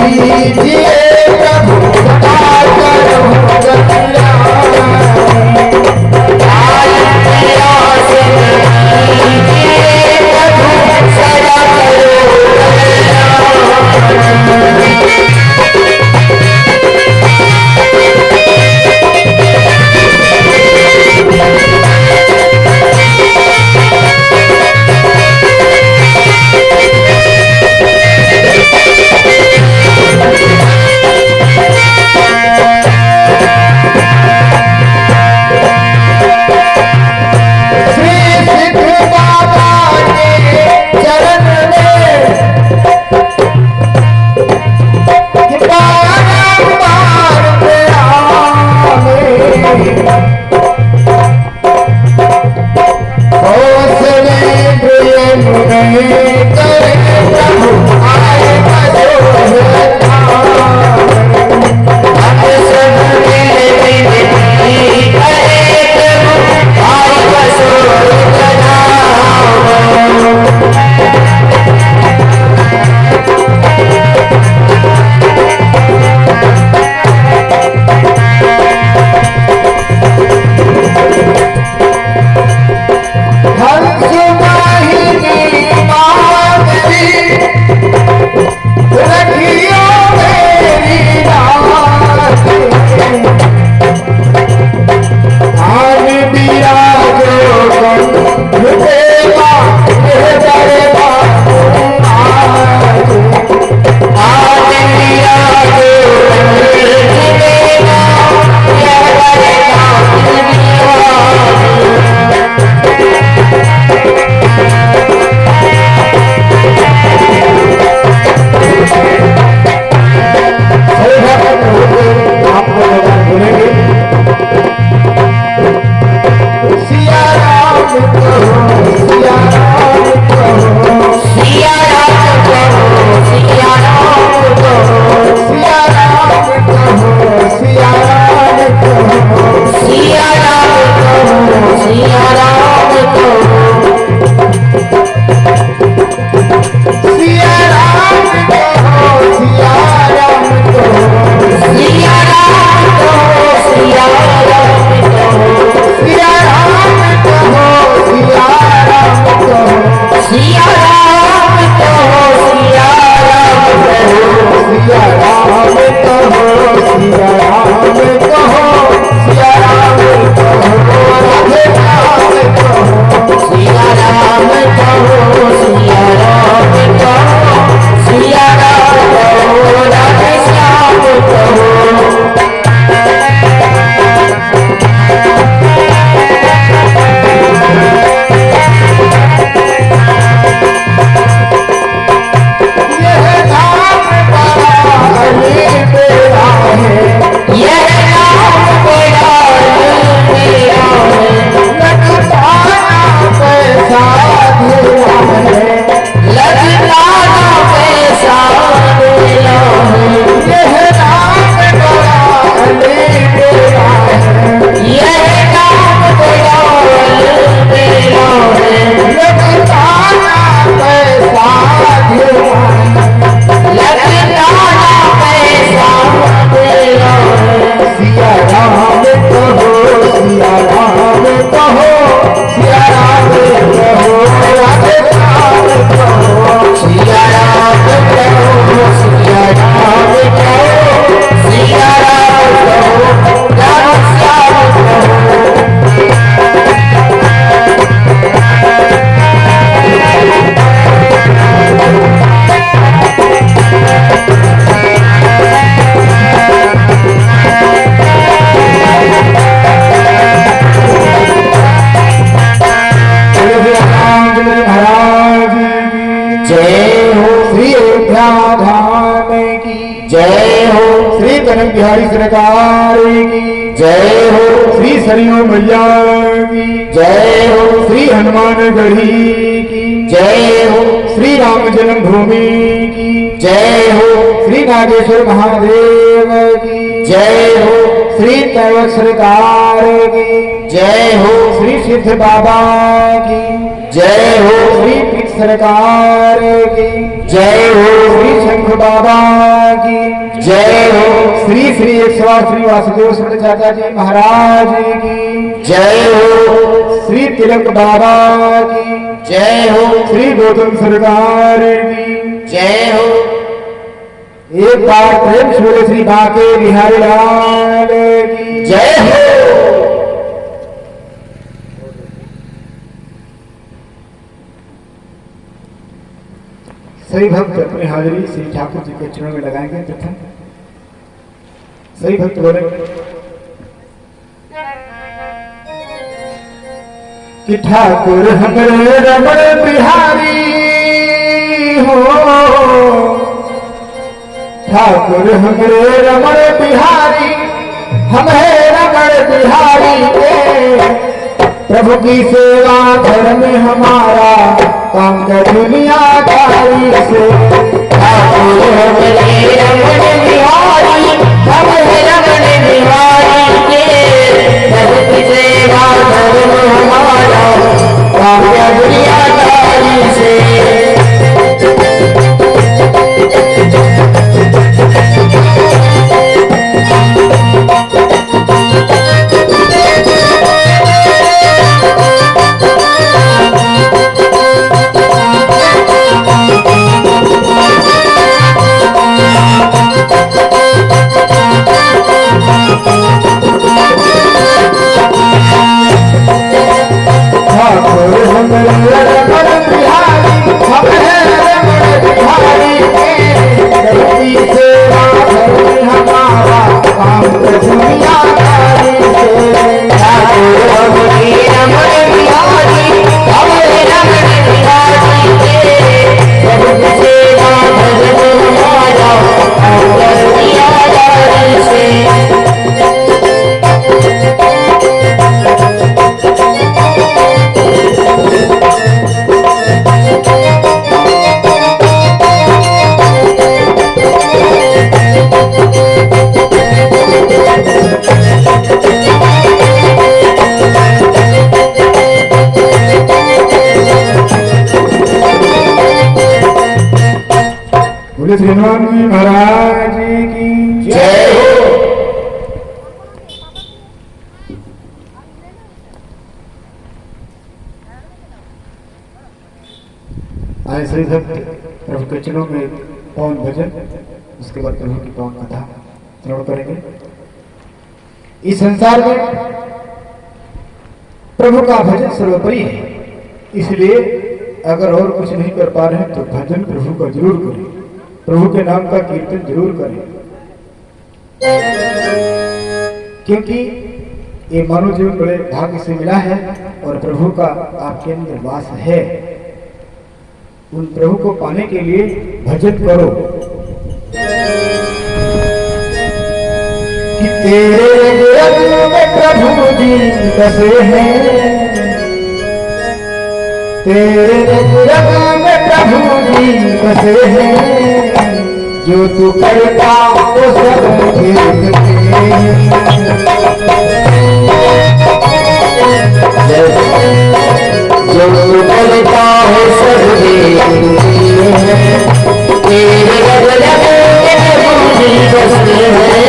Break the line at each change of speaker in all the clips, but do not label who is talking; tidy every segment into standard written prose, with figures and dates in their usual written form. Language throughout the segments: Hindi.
लीजिए प्रभु सदा करो
बिहारी सरकार की
जय हो।
श्री सरयू मैया की
जय हो।
श्री हनुमान गढ़ी की
जय हो।
श्री राम जन्मभूमि की
जय हो।
श्री नागेश्वर महादेव की
जय हो।
श्री तैवक सरकार की
जय हो।
श्री सिद्ध बाबा की
जय हो।
श्री पीठ सरकार की
जय हो।
श्री शंख बाबा की
जय हो।
श्री श्री 108 श्री वासुदेव सुंदर चाचा जी महाराज की
जय हो।
श्री तिलक बाबा की
जय हो।
श्री गौतम सरकार की
जय हो।
एक बार प्रेम से बोले श्री बांके बिहारी लाल की
जय हो।
सही भक्त अपनी हाजिरी श्री ठाकुर जी के चरणों में लगाएंगे तथा सही भक्त बोले कि ठाकुर हमरे रमण बिहारी हो, ठाकुर हमरे रमण बिहारी, हमें रमण बिहारी के प्रभु की सेवा धर्म हमारा काम का दुनियादारी से।
ठाकुर हमरे रमण बिहारी, हमें रमण बिहारी के प्रभु की सेवा धर्म हमारा काम का दुनियादारी से।
ठाकुर हमरे रमण बिहारी, हमें रमण बिहारी के प्रभु की सेवा धर्म हमारा काम का दुनियादारी से।
ठाकुर हमरे रमण बिहारी, हमें रमण बिहारी के प्रभु की सेवा धर्म हमारा काम का दुनियादारी से।
बोले श्री हनुमान जी महाराज की
जय हो।
आए सही भक्त प्रभु के चरणों में पवन भजन, उसके बाद प्रभु की पवन कथा श्रवण करेंगे। इस संसार में प्रभु का भजन सर्वोपरि है, इसलिए अगर और कुछ नहीं कर पा रहे हैं तो भजन प्रभु का जरूर करें, प्रभु के नाम का कीर्तन जरूर करें, क्योंकि ये मानव जीवन बड़े भाग्य से मिला है और प्रभु का आपके अंदर वास है। उन प्रभु को पाने के लिए भजन करो कि तेरे रंग में प्रभु जी बसे हैं, तेरे रंग में प्रभु जी बसे हैं, जो तू करता वो सब देखते
जो करता है सब देखते हैं, तेरे रंग में प्रभु जी बसते हैं,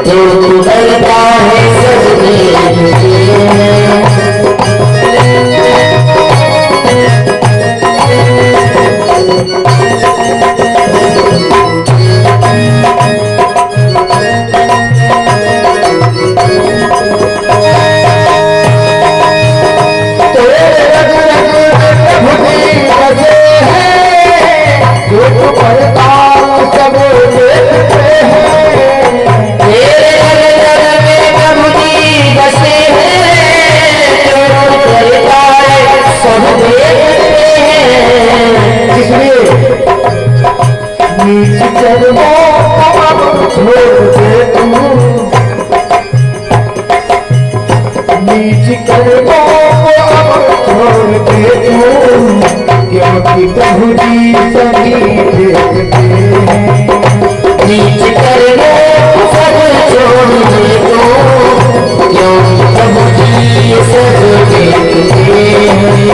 जो करता है सब देखते हैं।
क्योंकि प्रभु जी सभी देखते हैं,
नीच कर लो सब छोड़ दे दो, क्योंकि प्रभु जी सब देखते हैं।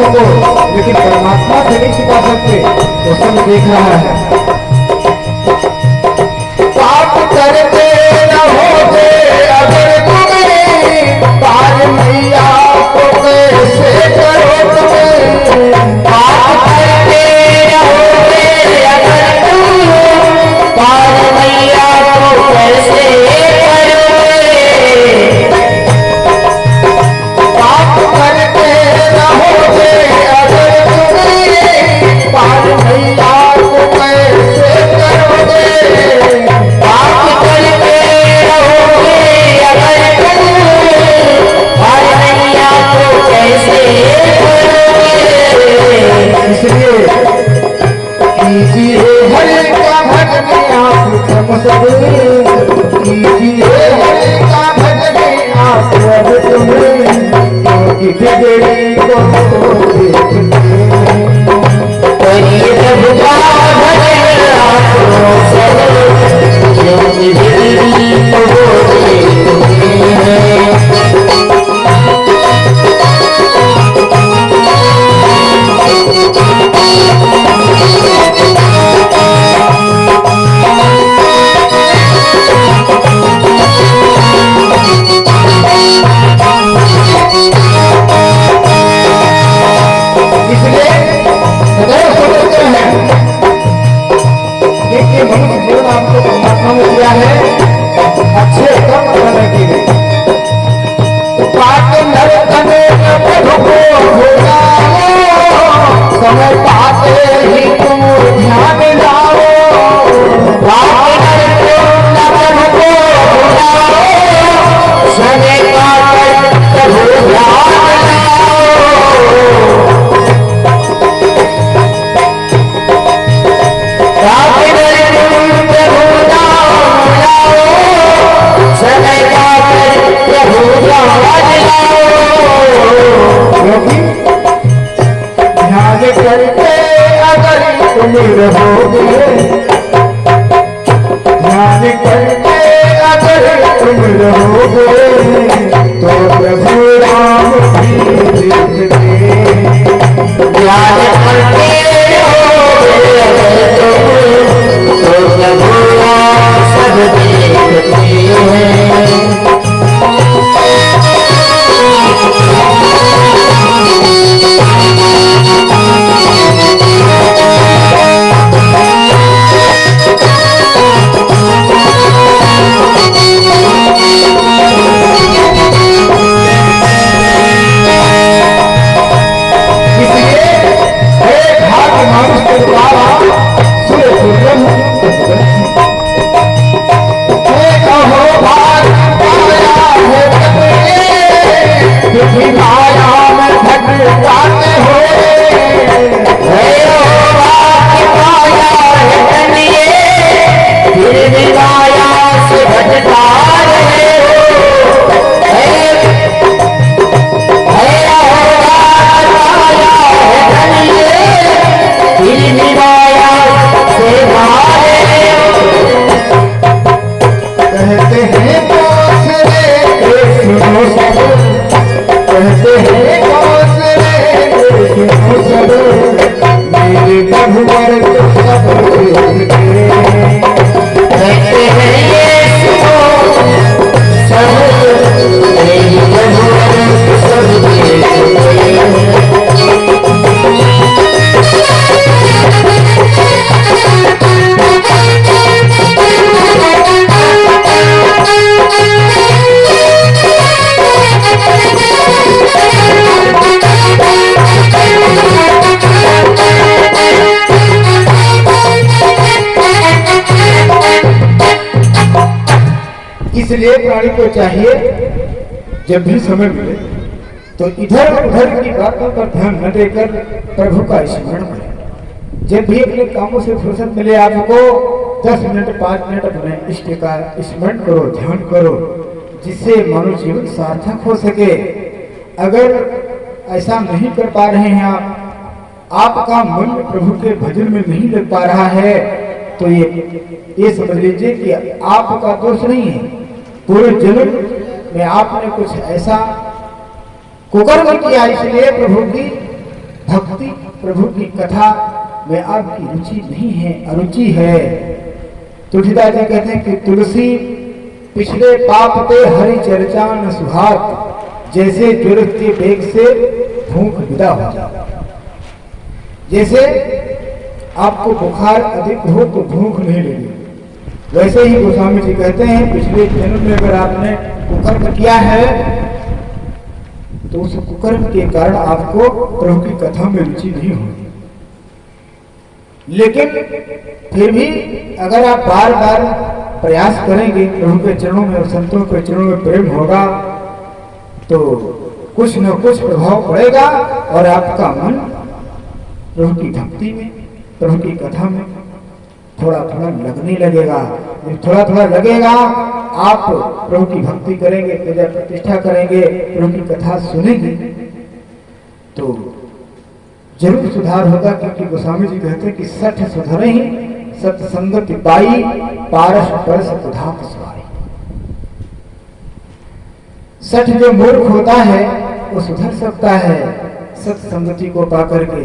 लोगों को, लेकिन परमात्मा से नहीं छिपा सकते, वो सब देख रहा है।
पाप करते रहोगे अगर तुम्हें पार मैया को कैसे करो तुम्हें। पाप करते रहोगे अगर तुम पार मैया को कैसे करोगे। पाप करते रहोगे अगर तुम्हें पार मैया को कैसे करोगे। पाप करते रहोगे अगर तुम पार मैया को कैसे करोगे।
इसलिए कीजिए हरे का भजन आप तमसद, कीजिए हरे का भजन आप अब तुम्हें, क्योंकि बिगड़ी को देखते।
करिए प्रभु का भजन आप सब, क्योंकि बिगड़ी को देखते हैं।
इसलिए सदैव सोचते हैं, देखिए मनुष्य जीवन आपको परमात्मा ने दिया है अच्छे कर्म करने के लिए।
पाप नरक में प्रभु को भुलाओ, समय पाते ही तुम ध्यान लाओ। पाप नरक में प्रभु को भुलाओ, समय पाते प्रभु ध्यान लाओ। पाप नरक में प्रभु नाम लाओ, समय पाते प्रभु ध्यान लाओ।
क्योंकि ध्यान करके अगर तुम रहोगे, ध्यान करके अगर तुम रहोगे, तो प्रभु राम भी देखते।
ध्यान करते रहोगे अगर तुम, तो प्रभु सब देखते हैं।
इसलिए हे भाग्य मानुष के द्वारा सूर्य सूर्यम,
हे कहो भाग्य पाया है तुमने, क्योंकि माया में भटकाते हो। हे कहो भाग्य पाया है तुमने, फिर भी माया से भटका रहे हो। हे कहो भाग्य पाया है तुमने, फिर भी माया से मारे हो।
कहते हैं कौशले सुनो सब, कहते हैं कौशले सुनो सब, मेरे प्रभु पर तो सब देखते।
कहते हैं ये सुनो सब, मेरी प्रभु सब देखते हैं।
इसलिए प्राणी को चाहिए जब भी समय मिले तो इधर उधर की बातों पर ध्यान न देकर प्रभु का स्मरण करें। जब भी अपने कामों से फुर्सत मिले आपको 10 मिनट 5 मिनट अपने इष्ट का स्मरण करो, ध्यान करो, जिससे मानव जीवन सार्थक हो सके। अगर ऐसा नहीं कर पा रहे हैं आपका मन प्रभु के भजन में नहीं लग पा रहा है, तो ये समझ लीजिए कि आपका दोष नहीं है। पूरे जन्म में आपने कुछ ऐसा कुकर्म किया, इसलिए प्रभु की भक्ति प्रभु की कथा में आपकी रुचि नहीं है, अरुचि है। तुलसीदास जी कहते हैं कि तुलसी पिछले पाप ते हरि चर्चा न सुहात, जैसे ज्वर के वेग से भूख विदा हो जाए। जैसे आपको बुखार अधिक हो तो भूख नहीं लगी, वैसे ही गोस्वामी जी कहते हैं पिछले जन्म में अगर आपने कुकर्म किया है तो उस कुकर्म के कारण आपको प्रभु की कथा में रुचि नहीं होगी। लेकिन फिर भी अगर आप बार बार प्रयास करेंगे, प्रभु के चरणों में और संतों के चरणों में प्रेम होगा तो कुछ न कुछ प्रभाव पड़ेगा और आपका मन प्रभु की भक्ति में, प्रभु की कथा में थोड़ा थोड़ा लगने लगेगा। जब थोड़ा थोड़ा लगेगा, आप प्रभु की भक्ति करेंगे, पूजा प्रतिष्ठा करेंगे, प्रभु की कथा सुनेंगे तो जरूर सुधार होगा। क्योंकि गोस्वामी जी कहते हैं कि सठ सुधरे ही सत्संगति पाई, पारस परस उधात सुहाई। सठ जो मूर्ख होता है वो सुधर सकता है सत्संगति को पाकर के,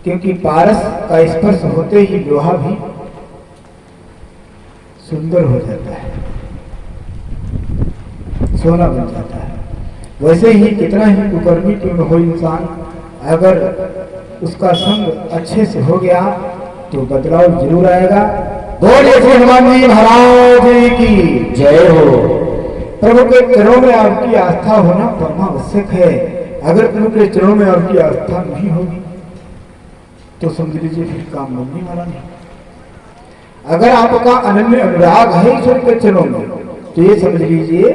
क्योंकि पारस का स्पर्श होते ही लोहा भी सुंदर हो जाता है, सोना बन जाता है। वैसे ही कितना ही कुकर्मी क्यों न हो इंसान, अगर उसका संग अच्छे से हो गया तो बदलाव जरूर आएगा। बोलिए श्री हनुमान जी महाराज की
जय हो।
प्रभु के चरणों में आपकी आस्था होना परमावश्यक है। अगर प्रभु के चरणों में आपकी आस्था नहीं होगी तो समझ लीजिए फिर काम मिलने वाला नहीं। अगर आपका अनन्य अनुराग है ईश्वर के चरणों में तो ये समझ लीजिए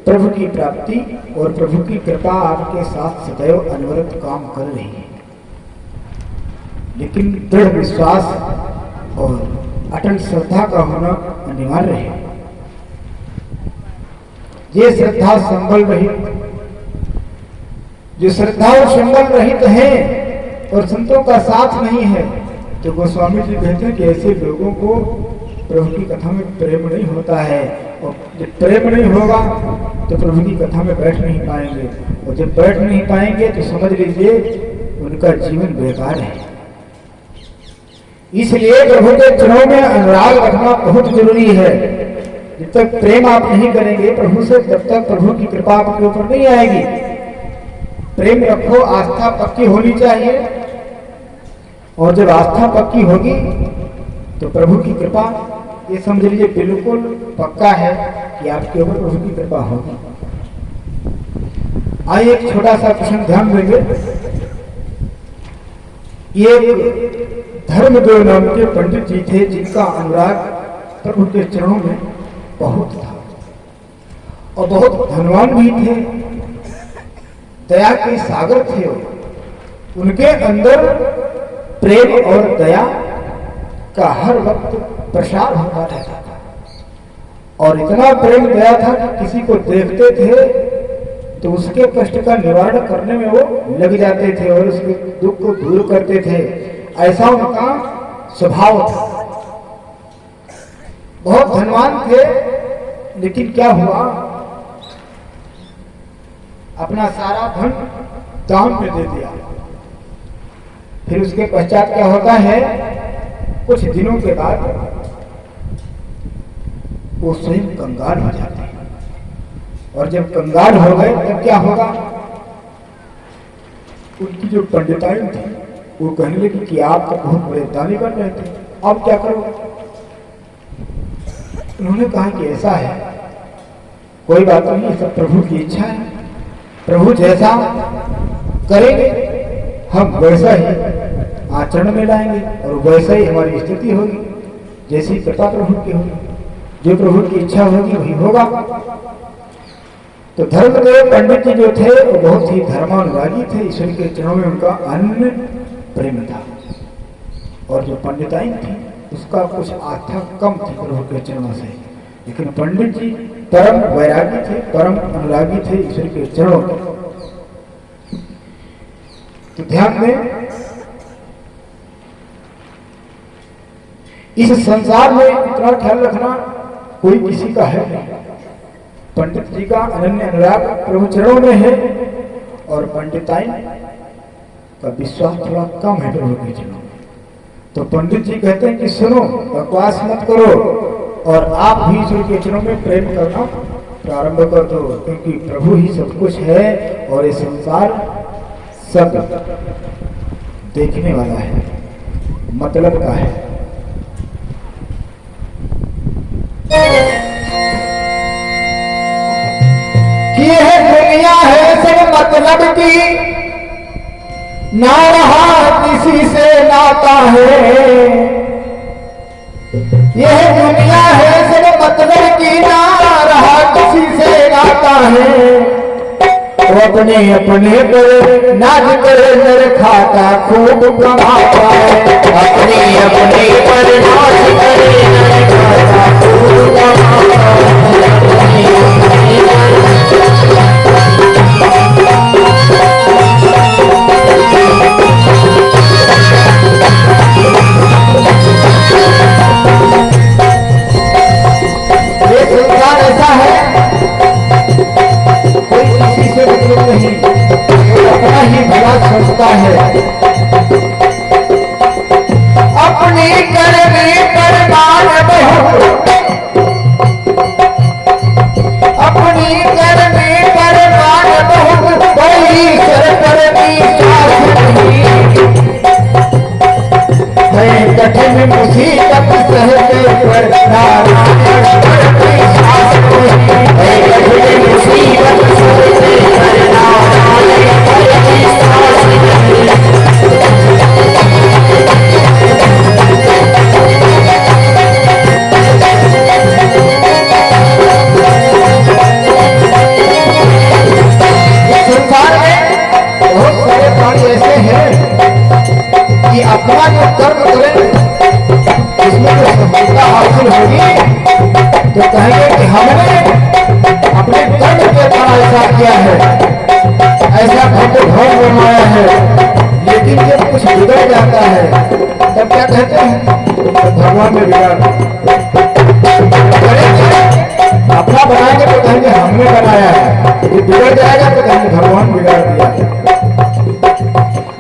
प्रभु की प्राप्ति और प्रभु की कृपा आपके साथ सदैव अनवरत काम कर रही है। लेकिन दृढ़ विश्वास और अटल श्रद्धा का होना अनिवार्य है। ये श्रद्धा संबल रहित, जो श्रद्धा और संबल रहित है और संतों का साथ नहीं है तो गोस्वामी जी कहते हैं कि ऐसे लोगों को प्रभु की कथा में प्रेम नहीं होता है। और जब प्रेम नहीं होगा तो प्रभु की कथा में बैठ नहीं पाएंगे, और जब बैठ नहीं पाएंगे तो समझ लीजिए उनका जीवन बेकार है। इसलिए प्रभु के चरणों में अनुराग रखना बहुत जरूरी है। जब तक प्रेम आप नहीं करेंगे प्रभु से, तब तक प्रभु की कृपा आपके ऊपर नहीं आएगी। प्रेम रखो, आस्था पक्की होनी चाहिए, और जब आस्था पक्की होगी तो प्रभु की कृपा ये समझ लीजिए बिल्कुल पक्का है कि आपके ऊपर प्रभु की कृपा होगी। आइए एक छोटा सा प्रश्न ध्यान देंगे। ये धर्मदेव नाम के पंडित जी थे जिनका अनुराग प्रभु के चरणों में बहुत था और बहुत धनवान भी थे, दया के सागर थे। उनके अंदर प्रेम और दया का हर वक्त प्रसार होता रहता था, और इतना प्रेम दया था कि किसी को देखते थे तो उसके कष्ट का निवारण करने में वो लग जाते थे और उसके दुख को दूर करते थे। ऐसा उनका स्वभाव था। बहुत धनवान थे, लेकिन क्या हुआ, अपना सारा धन दान में दे दिया। फिर उसके पश्चात क्या होता है, कुछ दिनों के बाद वो स्वयं कंगाल हो जाते हैं, और जब कंगाल हो गए तब क्या होगा, उनकी जो पंडिताई थी वो कहने लगी कि आप तो बहुत बड़े दानी बन रहे थे, अब क्या करोगे। उन्होंने कहा कि ऐसा है, कोई बात नहीं, सब प्रभु की इच्छा है, प्रभु जैसा करेंगे हम वैसा ही आचरण में लाएंगे और वैसा ही हमारी स्थिति होगी, जैसी कृपा प्रभु की होगी, जो प्रभु की इच्छा होगी वही होगा। तो धर्मदेव पंडित जी जो थे वो बहुत ही धर्मानुरागी थे, ईश्वर के चरणों में उनका अनन्य प्रेम था, और जो पंडिताई थी उसका कुछ आस्था कम थी प्रभु के चरणों से। लेकिन पंडित जी परम वैरागी थे, परम अनुरागी थे ईश्वर के चरणों के। तो ध्यान दें, इस संसार में इतना ख्याल रखना कोई किसी का है नहीं। पंडित जी का अनन्य अनुराग प्रभु चरणों में है, और पंडिताई का विश्वास थोड़ा कम है प्रभु के चरणों में। तो पंडित जी कहते हैं कि सुनो, बकवास मत करो और आप भी ईश्वर के चरणों में प्रेम करना प्रारंभ कर दो, क्योंकि प्रभु ही सब कुछ है और ये संसार सब देखने वाला है, मतलब का है। कि यह दुनिया है सब मतलब की, ना रहा किसी से नाता है। यह दुनिया है सब मतलब की, ना रहा किसी से नाता है। वो अपने अपने पर नाज करे नर खाता खूब कमाता है।
अपने अपने पर नाच करे नर खाता खूब कमाता है।
ये संसार ऐसा है, कोई किसी से मतलब नहीं, अपना ही भला सोचता है। अपनी करने पर मान बहुत, अपनी करने पर मान बहुत, कोई सर पर विश्वास नहीं। है कठिन मुसीबत सहते पर नारायण पर विश्वास नहीं।
है कठिन मुसीबत सहते पर नारायण पर विश्वास नहीं।
संसार में बहुत सारे प्राणी ऐसे हैं कि अपना जो कर्म करें उसमें जो सफलता हासिल होगी तो कहेंगे कि हमने अपने कर्म के द्वारा ऐसा किया है, ऐसा हमको भोग बनवाया है। लेकिन जब कुछ बिगड़ जाता है तब क्या कहते हैं, तो भगवान ने बिगाड़ अपना बनाएंगे तो कहेंगे हमने बनाया है, ये बिगड़ जाएगा तो कहेंगे भगवान बिगाड़ दिया।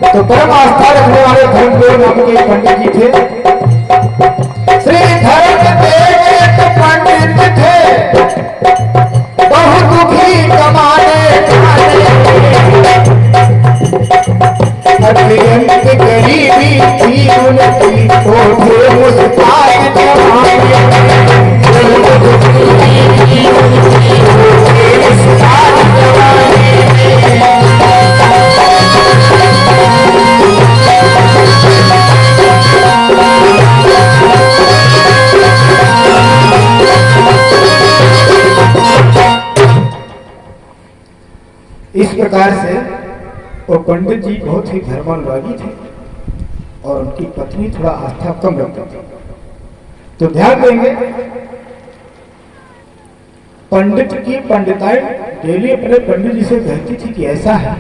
तो परम आस्था रखने वाले धर्मदेव नाम के पंडित जी थे। श्री धर्मदेव एक पंडित थे, बहुत दुखी कमाने खाने, अत्यंत गरीबी थी उनकी, तो थे मुस्ताद जवानी। इस प्रकार से वो पंडित जी बहुत ही धर्मानुरागी थे और उनकी पत्नी थोड़ा आस्था कम रखती थी। तो ध्यान देंगे, पंडित की पंडिताई डेली अपने पंडित जी से कहती थी कि ऐसा है,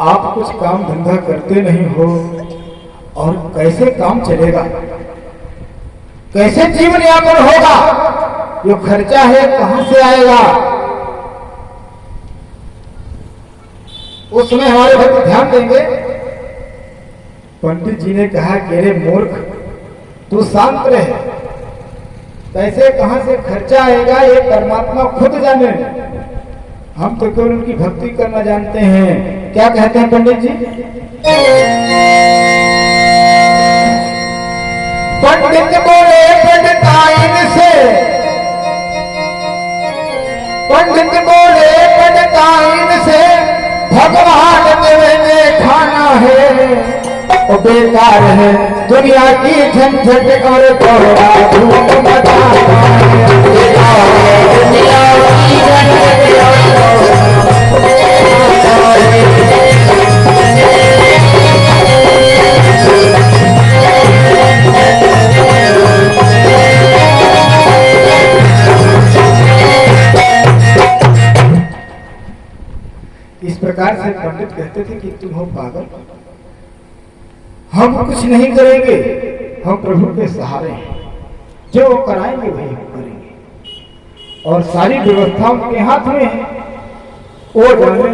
आप कुछ काम धंधा करते नहीं हो और कैसे काम चलेगा, कैसे जीवन यापन होगा, जो खर्चा है कहां से आएगा। उसमें हमारे भक्त ध्यान देंगे, पंडित जी ने कहा कि अरे मूर्ख, तू शांत रहे, पैसे कहां से खर्चा आएगा ये परमात्मा खुद जाने, हम तो केवल उनकी भक्ति करना जानते हैं। क्या कहते हैं पंडित जी, पंडित बोले पंडिताइन से, पंडित बोले पंडिताइन से, भगवान देवे खाना है वो बेकार है, दुनिया की झंझट और दौड़ा धूप मचाना है।
दुनिया की झंझट और
इस प्रकार से पंडित कहते थे कि तुम हो पागल, हम कुछ नहीं करेंगे, हम प्रभु के सहारे हैं, जो कराएंगे वही हम करेंगे और सारी व्यवस्था उनके हाथ में है, वो जाने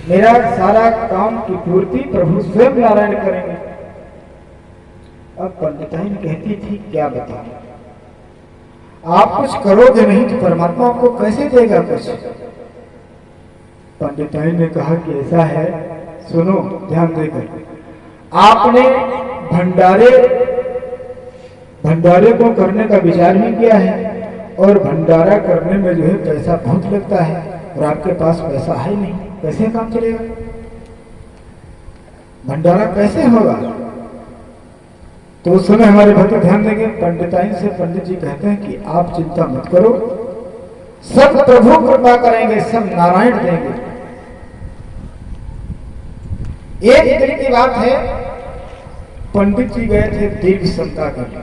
मेरा सारा काम की पूर्ति प्रभु स्वयं नारायण करेंगे। अब पंडिताइन कहती थी क्या बताऊं, आप कुछ करोगे नहीं तो परमात्मा आपको कैसे देगा कुछ। पंडिताइन ने कहा कि ऐसा है, सुनो ध्यान देकर, आपने भंडारे को करने का विचार ही किया है और भंडारा करने में जो है पैसा बहुत लगता है और आपके पास पैसा है नहीं, कैसे काम चलेगा, भंडारा कैसे होगा। तो उस समय हमारे भक्त ध्यान देंगे, पंडिताइन से पंडित जी कहते हैं कि आप चिंता मत करो, सब प्रभु कृपा करेंगे, सब नारायण देंगे। एक दिन की बात है, पंडित जी गए थे दीर्घ सप्ताह के लिए।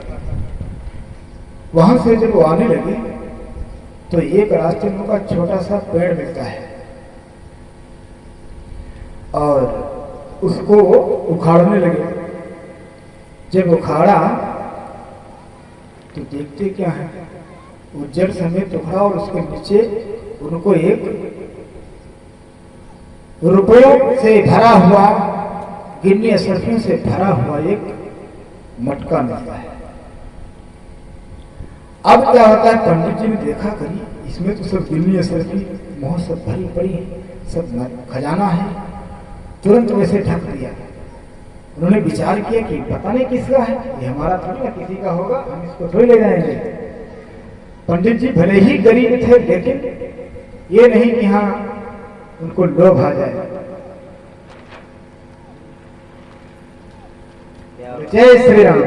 वहां से जब वो आने लगे तो एक रास्ते में का छोटा सा पेड़ मिलता है और उसको उखाड़ने लगे। जब उखाड़ा तो देखते क्या है, वो जड़ समेत उखड़ा और उसके नीचे उनको एक रुपयों से भरा हुआ, गिन्नी असरफियों से भरा हुआ एक मटका मिलता है। अब क्या होता है, पंडित जी ने देखा करी इसमें तो सब गिन्नी असरफी मोह सब भरी पड़ी है, सब खजाना है, तुरंत वैसे ढक दिया। उन्होंने विचार किया कि पता नहीं किसका है, ये हमारा थोड़ी ना किसी का होगा, हम इसको थोड़ी ले जाएंगे। पंडित जी भले ही गरीब थे लेकिन ये नहीं कि हाँ उनको लोभ आ जाए। जय श्री राम,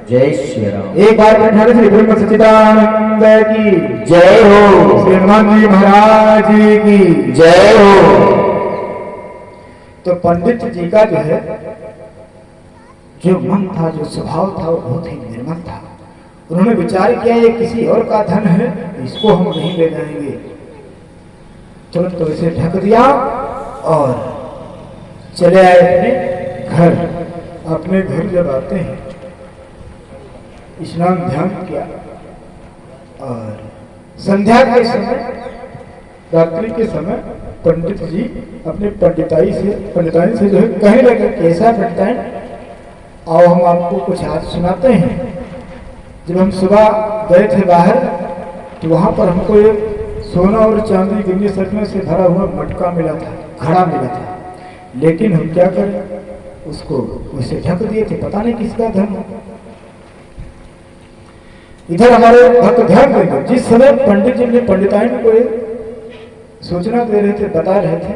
जय श्री राम।
एक बार बैठा श्री ब्रह्म सच्चिदानंद की
जय हो,
श्री हनुमान जी महाराज की
जय हो।
तो पंडित जी का जो है जो मन था, जो स्वभाव था, वो बहुत ही निर्मल था। उन्होंने विचार किया ये किसी और का धन है, इसको हम नहीं ले जाएंगे। तुरंत तो इसे ढक दिया और चले आए अपने घर। अपने घर जब आते हैं, स्नान ध्यान किया और संध्या के समय, रात्रि के समय पंडित जी अपने पंडिताई से जो है कहने लगे, कैसा पंडिताइन, आओ हम आपको कुछ आज सुनाते हैं। जब हम सुबह गए थे बाहर तो वहां पर हमको एक सोना और चांदी गिन्नी सटने से भरा हुआ मटका मिला था, घड़ा मिला था, लेकिन हम क्या करें, उसको उसे ढक दिए थे, पता नहीं किसका धन हो। इधर हमारे भक्त ध्यान देंगे, जिस समय पंडित जी ने पंडिताइन को सूचना दे रहे थे, बता रहे थे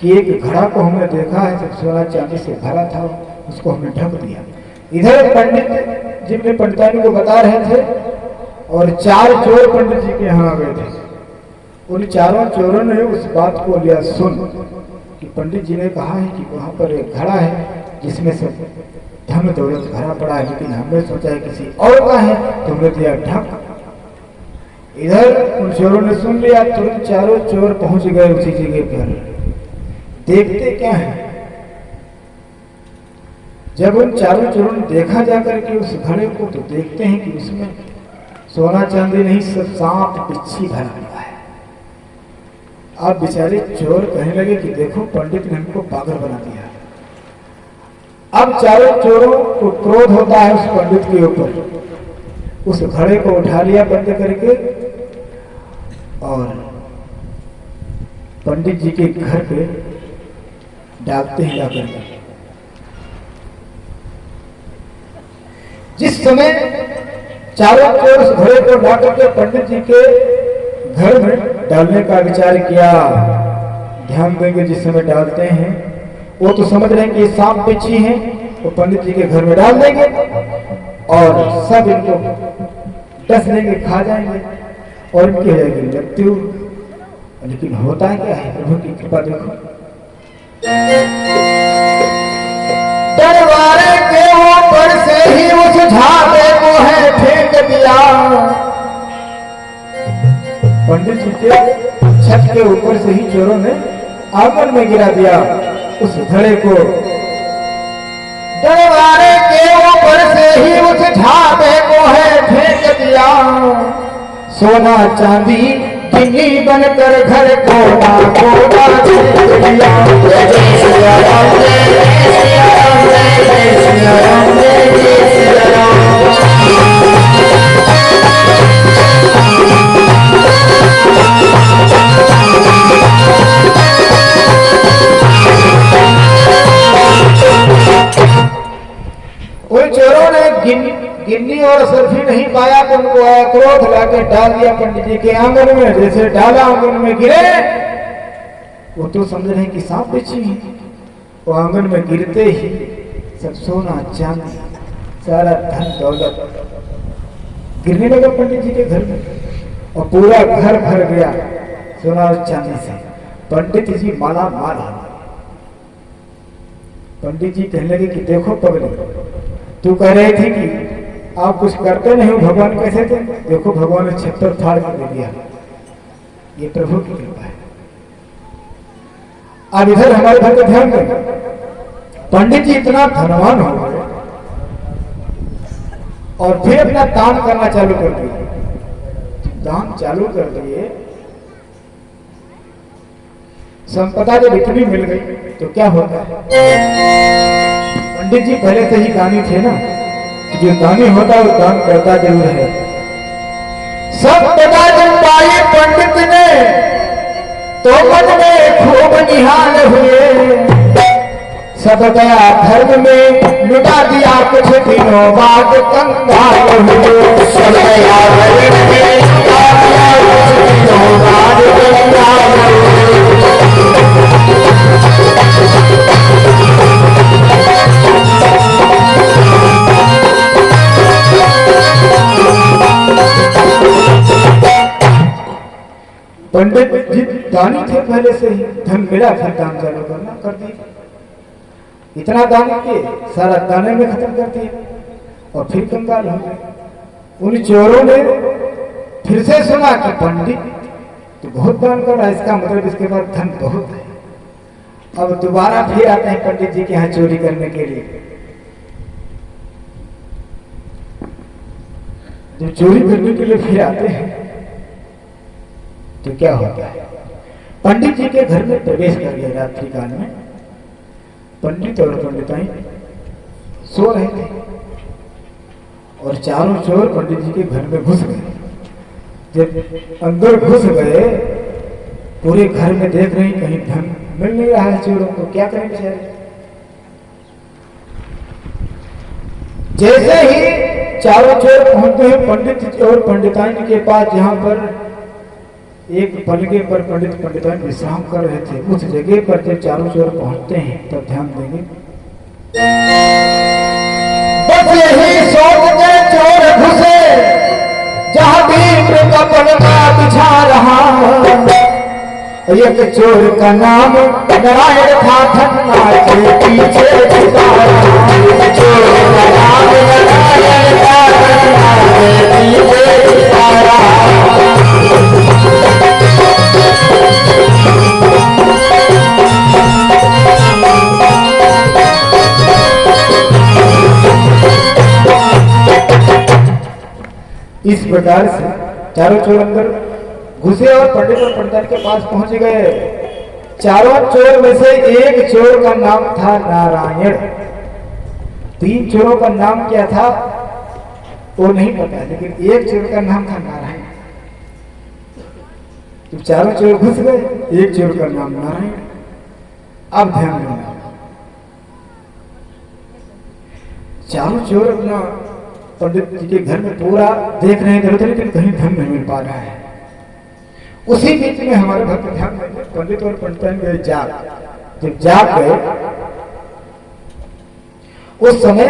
कि एक घड़ा को हमने देखा है, जब सोना चांदी से भरा था, उसको हमने ढक दिया। इधर पंडित जी ने पंडिताइन को बता रहे थे और 4 चोर पंडित जी के यहाँ आ गए थे। उन चारों चोरों ने उस बात को लिया सुन कि पंडित जी ने कहा है कि वहां पर एक घड़ा है जिसमें से धन दौलत भरा पड़ा है, लेकिन हमने सोचा है किसी और का है, तो हमने दिया ढक। इधर उन चोरों ने सुन लिया, तुरंत चारों चोर पहुंच गए उसी जगह पर। देखते क्या है, जब उन चारों चोरों ने देखा जाकर के उस घड़े को, तो देखते हैं कि उसमें सोना चांदी नहीं, सब सांप बिच्छी भरा हुआ है। अब बेचारे चोर कहने लगे कि देखो पंडित ने हमको पागल बना दिया। अब चारों चोरों को क्रोध होता है उस पंडित के ऊपर, उस घड़े को उठा लिया बंद करके और पंडित जी के घर पे डालते हैं जाकर। जिस समय चारों चोर उस घड़े को ला करके पंडित जी के घर में डालने का विचार किया, ध्यान देंगे जिस समय डालते हैं वो तो समझ रहे हैं कि ये सांप बिच्छी हैं, वो पंडित जी के घर में डाल देंगे और सब इनको डस लेंगे, खा जाएंगे और इनकी हो जाएगी मृत्यु। लेकिन होता है क्या है, प्रभु की कृपा देखो। दरबारे के ऊपर से ही उस झाड़े को है फेंक दिया, पंडित जी के छत के ऊपर से ही चोरों ने आंगन में गिरा दिया उस घड़े को। दरबारे के ऊपर से ही उस झाड़े को है फेंक दिया, सोना चांदी गिन्नी बनकर घर को ना फेंक दिया। उन चोरों ने गिन्नी और सर्फी नहीं पाया तो उनको क्रोध लाके डाल दिया पंडित जी के आंगन में। जैसे डाला आंगन में गिरे, वो तो समझ रहे कि सांप बिच्छी है। वो आंगन में गिरते ही सब सोना चांदी सारा धन दौलत गिरने लगा पंडित जी के घर में, और पूरा घर भर गया सोना और चांदी से। पंडित जी माला माल। पंडित जी कहने लगे कि देखो पगले, तू कह रही थी कि आप कुछ करते नहीं हो, भगवान कैसे थे? देखो भगवान ने छप्पर फाड़ के दे दिया। ये प्रभु की कृपा है। अब इधर हमारे घर का ध्यान दें। पंडित जी इतना धनवान हो गए और फिर अपना दान करना चालू कर दिए। दान चालू कर दिए, संपदा जब इतनी मिल गई तो क्या होता है? पंडित जी पहले से ही दानी थे ना, कि जो दानी होता है वो दान करता जरूर है। संपदा जब पाई पंडित ने तो मन में खूब निहाल हुए। सब गया धर्म में लुटा दिया कुछ दिनों बाद कंगाल हुए। सब गया धर्म में लुटा दिया कुछ दिनों बाद कंगाल हुए। पंडित जी दानी थे पहले से ही, धन मिला फिर दान चालू करना कर दिया। इतना दान किए, सारा दाने में खत्म कर दिया और फिर कंगाल हो गए। उन चोरों ने फिर से सुना कि पंडित तो बहुत दान कर रहा है, इसका मतलब इसके पास धन बहुत है। अब दोबारा फिर आते हैं पंडित जी के यहाँ चोरी करने के लिए। जब चोरी करने के लिए फिर आते हैं तो क्या होता है? पंडित जी के घर में प्रवेश कर गया रात्रि काल में। पंडित और पंडिताई सो रहे थे और चारों चोर पंडित जी के घर में घुस गए। जब अंदर घुस गए, पूरे घर में देख रहे हैं कहीं धन मिल नहीं रहा है चोरों को, क्या करें बेचारे। जैसे ही चारों चोर पहुंचते हैं पंडित और पंडिताइन के पास, जहां पर एक पलके पर पंडित पंडिताइन विश्राम कर रहे थे, उस जगह पर जब चारों चोर पहुंचते हैं तब तो ध्यान देंगे। बस यही सोच के चोर घुसे जहां दीप का पलका बिछा रहा। एक चोर का नाम नारायण था, धन्ना के पीछे छुपा रहा। चोर का नाम नारायण था, धन्ना के पीछे छुपा रहा। इस प्रकार से चारों चोर अंदर घुसे और पंडित और पंडिताइन के पास पहुंच गए। चारों चोर में से एक चोर का नाम था नारायण। तीन चोरों का नाम क्या था वो नहीं पता, लेकिन एक चोर का नाम था नारायण। तो चारों चोर घुस गए, एक चोर का नाम नारायण। अब ध्यान देना, चारों चोर अपना पंडित जी के घर में पूरा देख रहे हैं, लेकिन कहीं धन नहीं मिल पा रहा है। उसी बीच में हमारे भक्त ध्यान देंगे, पंडित और पंडिताइन गए जाग। जब जाग गए उस समय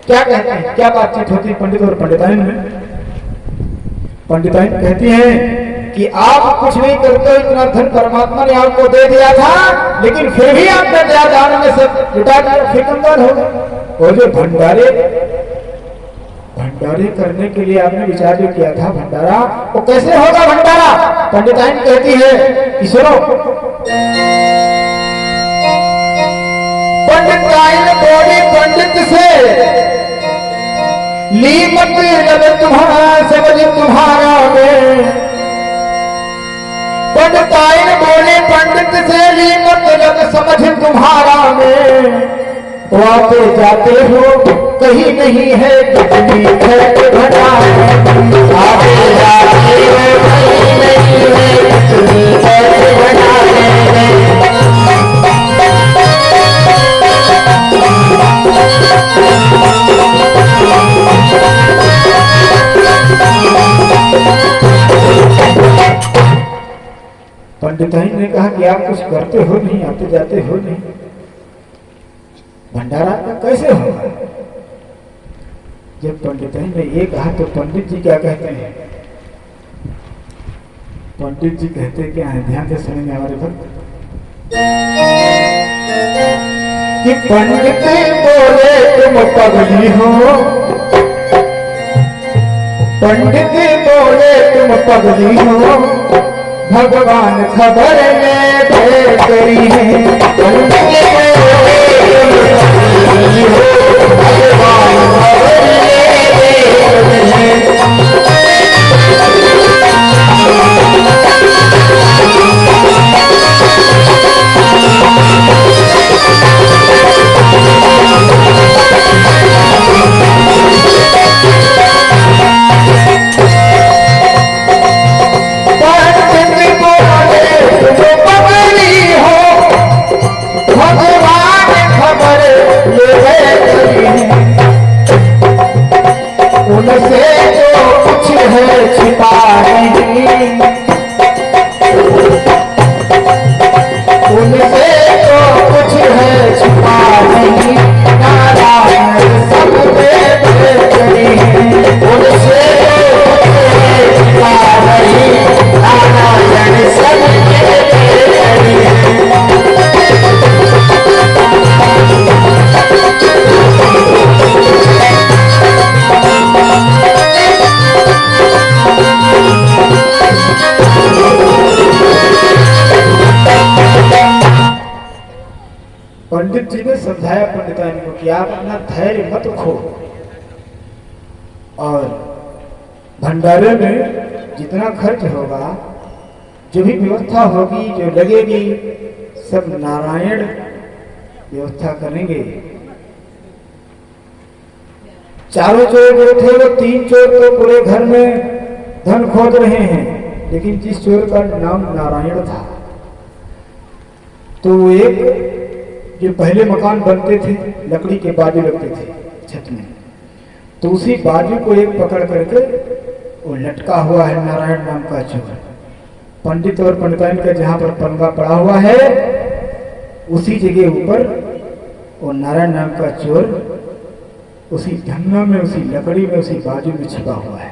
क्या कहते हैं, क्या बातचीत होती है पंडित और पंडिताइन में? पंडिताइन कहती हैं कि आप कुछ नहीं करते, इतना धन परमात्मा ने आपको दे दिया था, लेकिन फिर भी आपने दया दान में सब लुटा दिया, फिर कंगाल हो गए। और जो भंडारे करने के लिए आपने विचार जो किया था भंडारा, वो कैसे होगा भंडारा? पंडिताइन कहती है कि सुनो, पंडिताइन बोली पंडित से, ली मतलब तुम्हारा समझ तुम्हारा में, पंडिताइन बोले पंडित से ली मतलब समझ तुम्हारा में, तो आते जाते हो कहीं नहीं है कितनी खर्च भंडार, आते जाते हो कहीं नहीं है कितनी खर्च भंडार में। पंडिताइन ने कहा कि आप कुछ करते हो नहीं, आते जाते हो नहीं, भंडारा का कैसे होगा? जब पंडिताइन ने ये कहा तो पंडित जी क्या कहते हैं? पंडित जी कहते क्या है, ध्यान से सुनेंगे हमारे भक्त कि पंडित बोले तुम पगली हो, पंडित बोले तुम पगली हो, भगवान खबर ले भेज करी है, पंडित बोले तुम पगली हो, भगवान खबर ले भेज करी है। उनसे जो कुछ है छिपा नहीं, उनसे जो कुछ है छिपा नहीं, नारायण सब वेद करी है, उनसे जो कुछ है छिपा नहीं, नारायण सब वेद करी है। पंडित जी ने समझाया पंडिताइन को कि आप अपना धैर्य मत खो, और भंडारे में जितना खर्च होगा, जो भी व्यवस्था होगी, जो लगेगी, सब नारायण व्यवस्था करेंगे। चारों चोर जो थे वो 3 चोर तो पूरे घर में धन खोद रहे हैं, लेकिन जिस चोर का नाम नारायण था, तो एक जो पहले मकान बनते थे लकड़ी के बाजू लगते थे छत में, तो उसी बाजू को एक पकड़ करके वो लटका हुआ है नारायण नाम का चोर। पंडित और पंडिताइन का जहां पर पंगा पड़ा हुआ है, उसी जगह ऊपर वो नारायण नाम का चोर उसी धन्ना में, उसी लकड़ी में, उसी बाजू में छिपा हुआ है।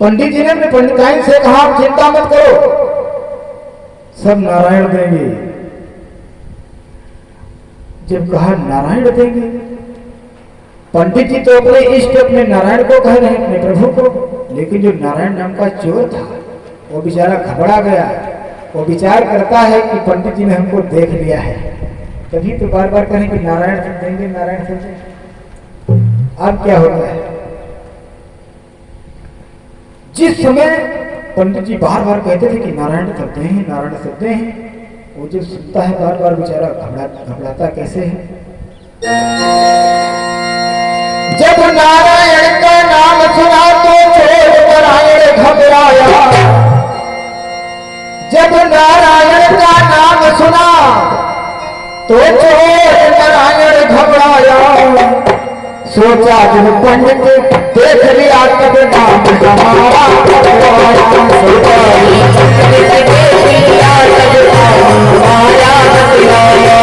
पंडित जी ने अपने पंडिताइन से कहा आप चिंता मत करो, सब नारायण देंगे। जब कहा नारायण देंगे, पंडित जी तो अपने इष्ट अपने नारायण को कह रहे हैं, अपने प्रभु को, लेकिन जो नारायण नाम का चोर था वो बेचारा घबरा गया। वो विचार करता है कि पंडित जी ने हमको देख लिया है, तभी तो बार बार कहें कि नारायण से देंगे, नारायण से देंगे। अब क्या होता है, जिस समय पंडित जी बार बार कहते थे कि नारायण करते हैं, नारायण करते हैं, वो जो सुनता है बार बार बेचारा घबराता कैसे है। जब नारायण का नाम सुना तो चोर नारायण घबराया, जब नारायण का नाम सुना तो चोर नारायण घबराया। सोचा जब पंडित देख लिया तब नाम हमारा घबराया, सोचा पंडित देख लिया तब नाम हमारा घबराया।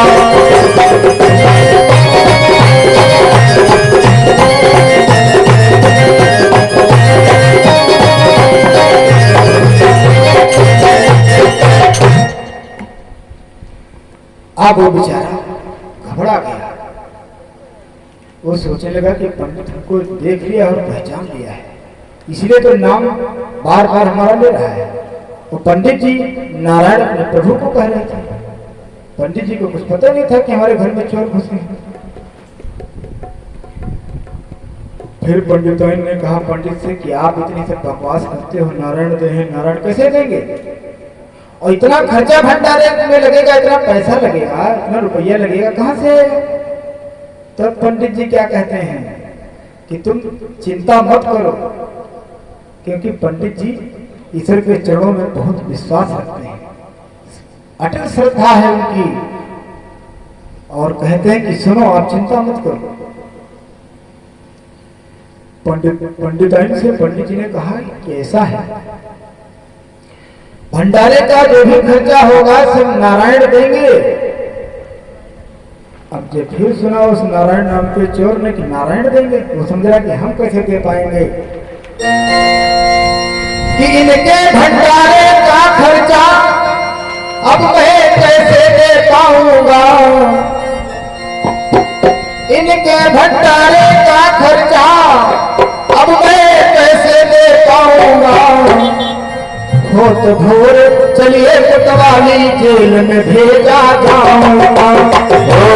अब वो बेचारा घबरा गया, वो सोचने लगा कि पंडित हमको देख लिया और पहचान लिया है, इसलिए तो नाम बार बार हमारा ले रहा है। वो पंडित जी नारायण अपने प्रभु को कह रहे थे, पंडित जी को कुछ पता नहीं था कि हमारे घर में चोर घुसे हैं। फिर पंडिताइन ने कहा पंडित से कि आप इतनी सब बकवास करते हो, नारायण दे हैं, नारायण कैसे देंगे, और इतना खर्चा भंडारे में लगेगा, इतना पैसा लगेगा, इतना रुपया लगेगा, कहाँ से आएगा। तब पंडित जी क्या कहते हैं कि तुम चिंता मत करो, क्योंकि पंडित जी ईश्वर के चरणों में बहुत विश्वास रखते हैं, अटल श्रद्धा है उनकी, और कहते हैं कि सुनो आप चिंता मत करो। पंडिताइन से पंडित जी ने कहा कि ऐसा है, भंडारे का जो भी खर्चा होगा सब नारायण देंगे। अब जब फिर सुना उस नारायण नाम के चोर ने कि नारायण देंगे, वो समझ रहा कि हम कैसे दे पाएंगे, कि इनके भंडारे का खर्चा अब मैं कैसे दे पाऊंगा, इनके भंडारे का खर्चा अब मैं कैसे दे पाऊंगा। हो तो भोर चलिए कोतवाली जेल में भेजा जाऊंगा, हो तो भोर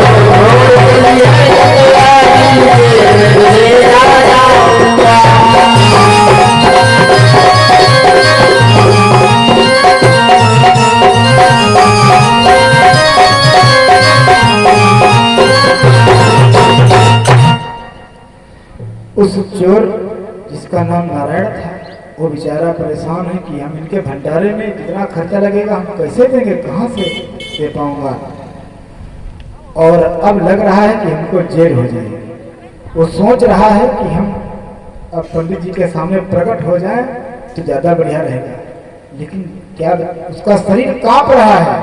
चलिए कोतवाली जेल में भेजा जाऊंगा। उस चोर जिसका नाम नारायण था, वो बेचारा परेशान है कि हम इनके भंडारे में जितना खर्चा लगेगा हम कैसे देंगे, कहाँ से दे पाऊंगा, और अब लग रहा है कि हमको जेल हो जाएगी। वो सोच रहा है कि हम अब पंडित जी के सामने प्रकट हो जाए तो ज्यादा बढ़िया रहेगा, लेकिन क्या उसका शरीर कांप रहा है,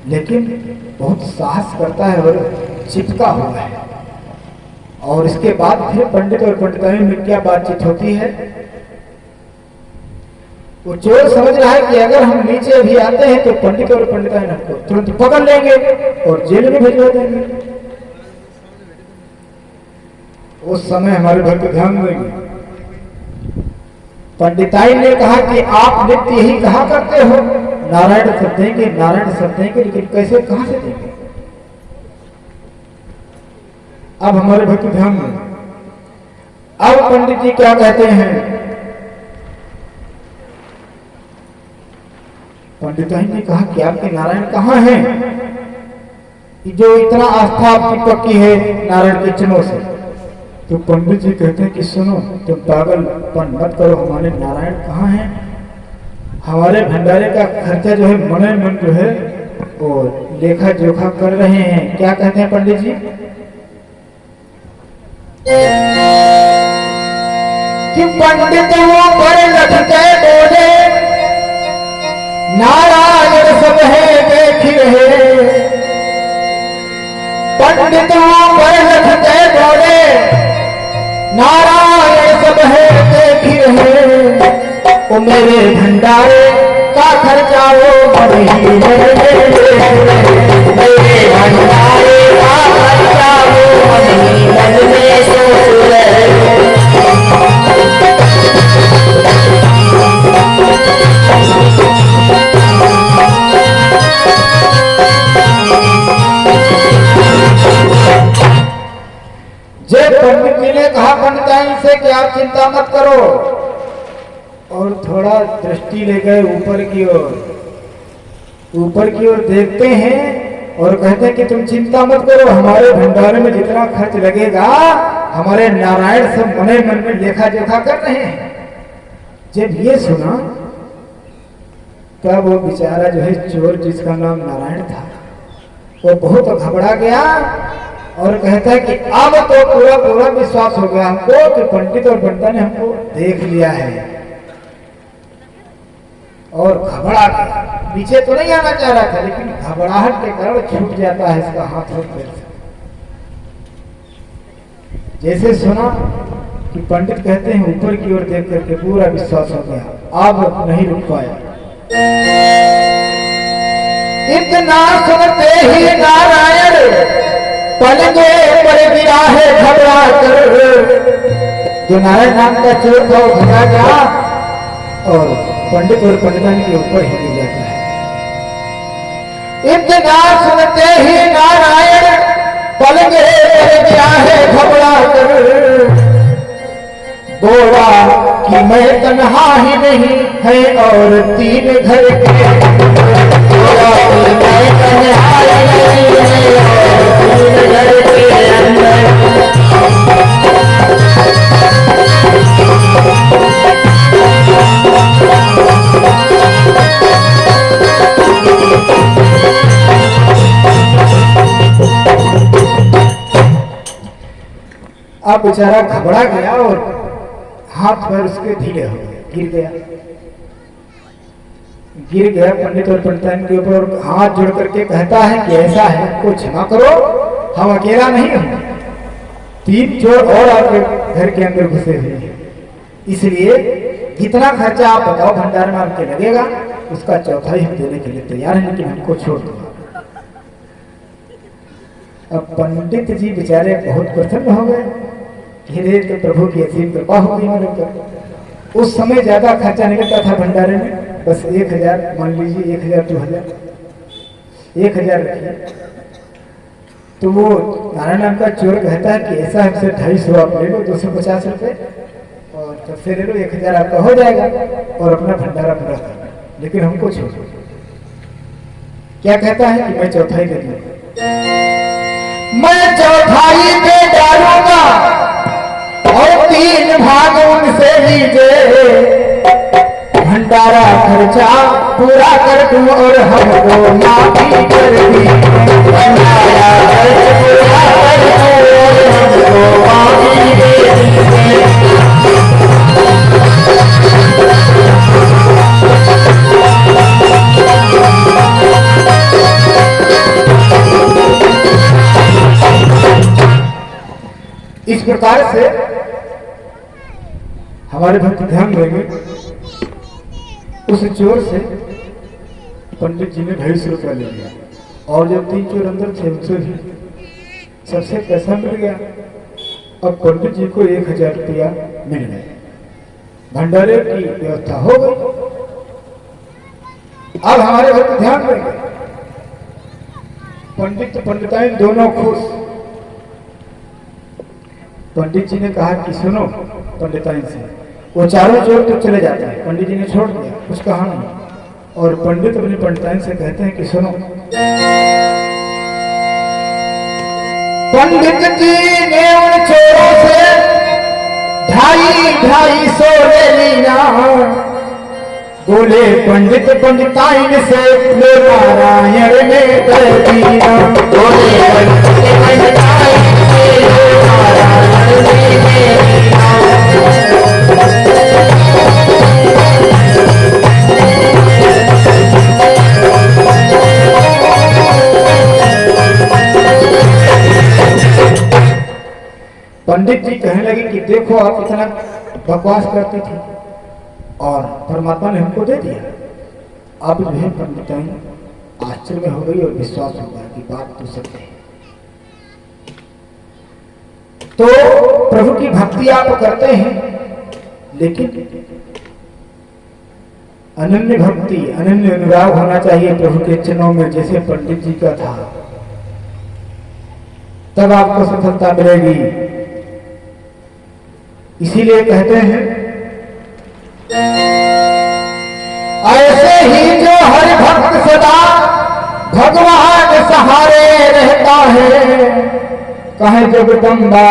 लेकिन बहुत साहस करता है और चिपका हुआ है। और इसके बाद फिर पंडित और पंडिताइन में क्या बातचीत होती है, वो चोर समझ रहा है कि अगर हम नीचे भी आते हैं तो पंडित और पंडिताइन हमको तुरंत पकड़ लेंगे और जेल में भिजवा देंगे। उस समय हमारे भक्त ध्यान देंगे, पंडिताइन ने कहा कि आप नित्य यही कहा करते हो, नारायण सब देंगे, नारायण सब देंगे, लेकिन कैसे, कहां से देंगे। अब हमारे भक्त ध्यान में, अब पंडित जी क्या कहते हैं, पंडिताइन ने कहा कि आपके नारायण कहाँ हैं, जो इतना आस्था आपकी पक्की है नारायण के चरणों से। तो पंडित जी कहते हैं कि सुनो, तुम पागलपन मत करो, हमारे नारायण कहाँ हैं, हमारे भंडारे का खर्चा जो है मने मन जो है वो लेखा जोखा कर रहे हैं। क्या कहते हैं पंडित जी कि पंडितों पर लटके बोले नारायण सब है देख रहे, पंडितों पर लटके बोले नारायण सब है देख रहे, वो मेरे भंडारे का खर्चा वो बड़ी मेरे भंडारे का खर्चा वो बड़ी मन में सोच रहे। जब पंडित जी ने कहा पंडिताइन से कि आप चिंता मत करो, और थोड़ा दृष्टि ले गए ऊपर की ओर देखते हैं और कहते हैं कि तुम चिंता मत करो, हमारे भंडारे में जितना खर्च लगेगा हमारे नारायण सब मने मन में लेखा जोखा कर रहे हैं। जब ये सुना तब वो बेचारा जो है चोर जिसका नाम नारायण था वो बहुत घबरा गया और कहता है कि अब तो पूरा विश्वास हो गया हमको कि पंडित और पंडिता ने हमको देख लिया है, और घबरा गया। पीछे तो नहीं आना चाह रहा था, लेकिन घबराहट के कारण छूट जाता है इसका हाथ और पैर से। जैसे सुना कि पंडित कहते हैं ऊपर की ओर देख करके पूरा विश्वास हो गया, अब नहीं रुक पाया। इतना सुनते ही नारायण पलंगे पर गिरा है घबरा कर। जो नारायण नाम का चोर था वो घबरा गया और पंडित और पंडिताइन के ऊपर ही गिर जाता है। इतना सुनते ही नारायण पलंग कर गया है घबरा कर, गोवा कि मैं तन्हा ही नहीं है और 3 घर के, गोवा कि मैं तन्हा ही नहीं है और 3 घर के अंदर। अब बेचारा घबरा गया और हाथ पैर उसके ढीले हो गए, गिर गया पंडित और पंडिताइन के ऊपर और हाथ जोड़ करके कहता है कि ऐसा है, को क्षमा करो, हम अकेला नहीं हूं, 3 चोर और आपके घर के अंदर घुसे हुए हैं, इसलिए जितना खर्चा आप बताओ भंडार में आपके लगेगा उसका चौथाई हम देने के लिए तैयार है, लेकिन हमको छोड़ दो। अब पंडित जी बेचारे बहुत प्रसन्न हो गए, धीरे तो प्रभु की असीम कृपा हो गई हमारे ऊपर। उस समय ज्यादा खर्चा निकलता था भंडारे में, बस 1000 मान लीजिए, 1000 2000 1000 रखिए। तो वो नारायण नाम का चोर कहता है कि ऐसा हमसे 250 आप ले लो, 250 रुपए और सबसे ले लो, 1000 आपका हो जाएगा और अपना भंडारा पूरा कर लो, लेकिन हमको छोड़ो। क्या कहता है कि मैं चौथाई दे दूंगा, मैं चौथाई दे डालूंगा और 3 भाग उनसे लीजिए, भंडारा खर्चा पूरा कर दूं और हमको माफी कर दी, भंडारा खर्च पूरा कर दूं और हमको माफी दे दीजिए। इस प्रकार से हमारे भक्त ध्यान देंगे, उस चोर से पंडित जी ने 250 रुपया ले लिया और जब 3 चोर अंदर थे उनसे भी सबसे पैसा मिल गया। अब पंडित जी को 1000 रुपया मिल गया, भंडारे की व्यवस्था हो गई। अब हमारे भक्त ध्यान देंगे, पंडित पंडिताइन दोनों खुश। पंडित जी ने कहा कि सुनो पंडिताइन से, वो चारों चोर तो चले जाते हैं, पंडित जी ने छोड़ दिया, कुछ कहा नहीं। और पंडित अपने पंडिताइन से कहते हैं कि सुनो, पंडित जी ने उन चोरों से 250 ले लिया, बोले पंडित पंडिताइन से लो नारायण ने कर दिया, बोले पंडित पंडिताइन से लो नारायण ने कर दिया। पंडित जी कहने लगे कि देखो आप इतना बकवास करती थी और परमात्मा ने हमको दे दिया। अब जो है पंडिताइन आश्चर्य में हो गई और विश्वास हो गया कि बात तो सत्य है। तो प्रभु की भक्ति आप करते हैं, लेकिन अनन्य भक्ति, अनन्य अनुराग होना चाहिए प्रभु के चरणों में, जैसे पंडित जी का था, तब आपको सफलता मिलेगी। इसीलिए कहते हैं, ऐसे ही जो हर भक्त सदा भगवान सहारे रहता है, कहे जगदम्बा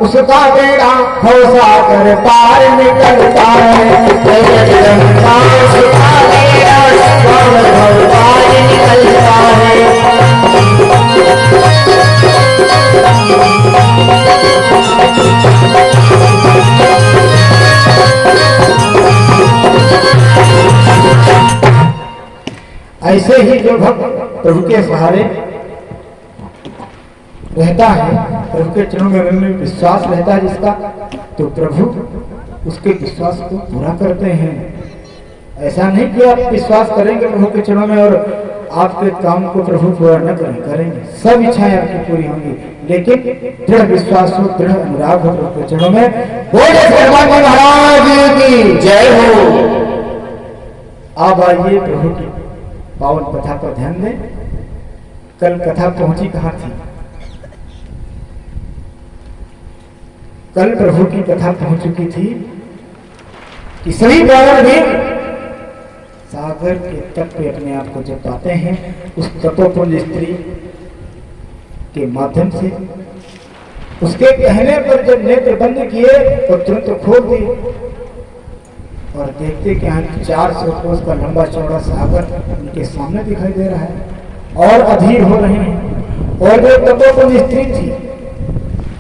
उसका बेड़ा भवसागर पार निकलता है, जगदम्बा उसका बेड़ा पार निकलता है। ऐसे ही जो भक्त प्रभु के सहारे रहता है, प्रभु के चरणों में विश्वास रहता है जिसका, तो प्रभु उसके विश्वास को पूरा करते हैं। ऐसा नहीं कि आप विश्वास करेंगे प्रभु के चरणों में और आपके काम को प्रभु पूरा न करेंगे, सब इच्छाएं आपकी पूरी होंगी, लेकिन दृढ़ विश्वास हो, दृढ़ अनुराग हो प्रभु के चरणों में। बोले भगवान महाराज की जय हो। अब आइए प्रभु की पावन कथा पर ध्यान दें। कल कथा पहुंची कहाँ थी? कल प्रभु की कथा पहुंच चुकी थी कि सभी वानर भी सागर के तट पे अपने आप को जब पाते हैं उस तपोपुंज स्त्री के माध्यम से, उसके कहने पर जब नेत्र बंद किए तो तुरंत खोल दिए और देखते कि यहाँ 400 कोस का लंबा चौड़ा सागर उनके सामने दिखाई दे रहा है और अधीर हो रहे हैं। और जो तपोपुंज स्त्री थी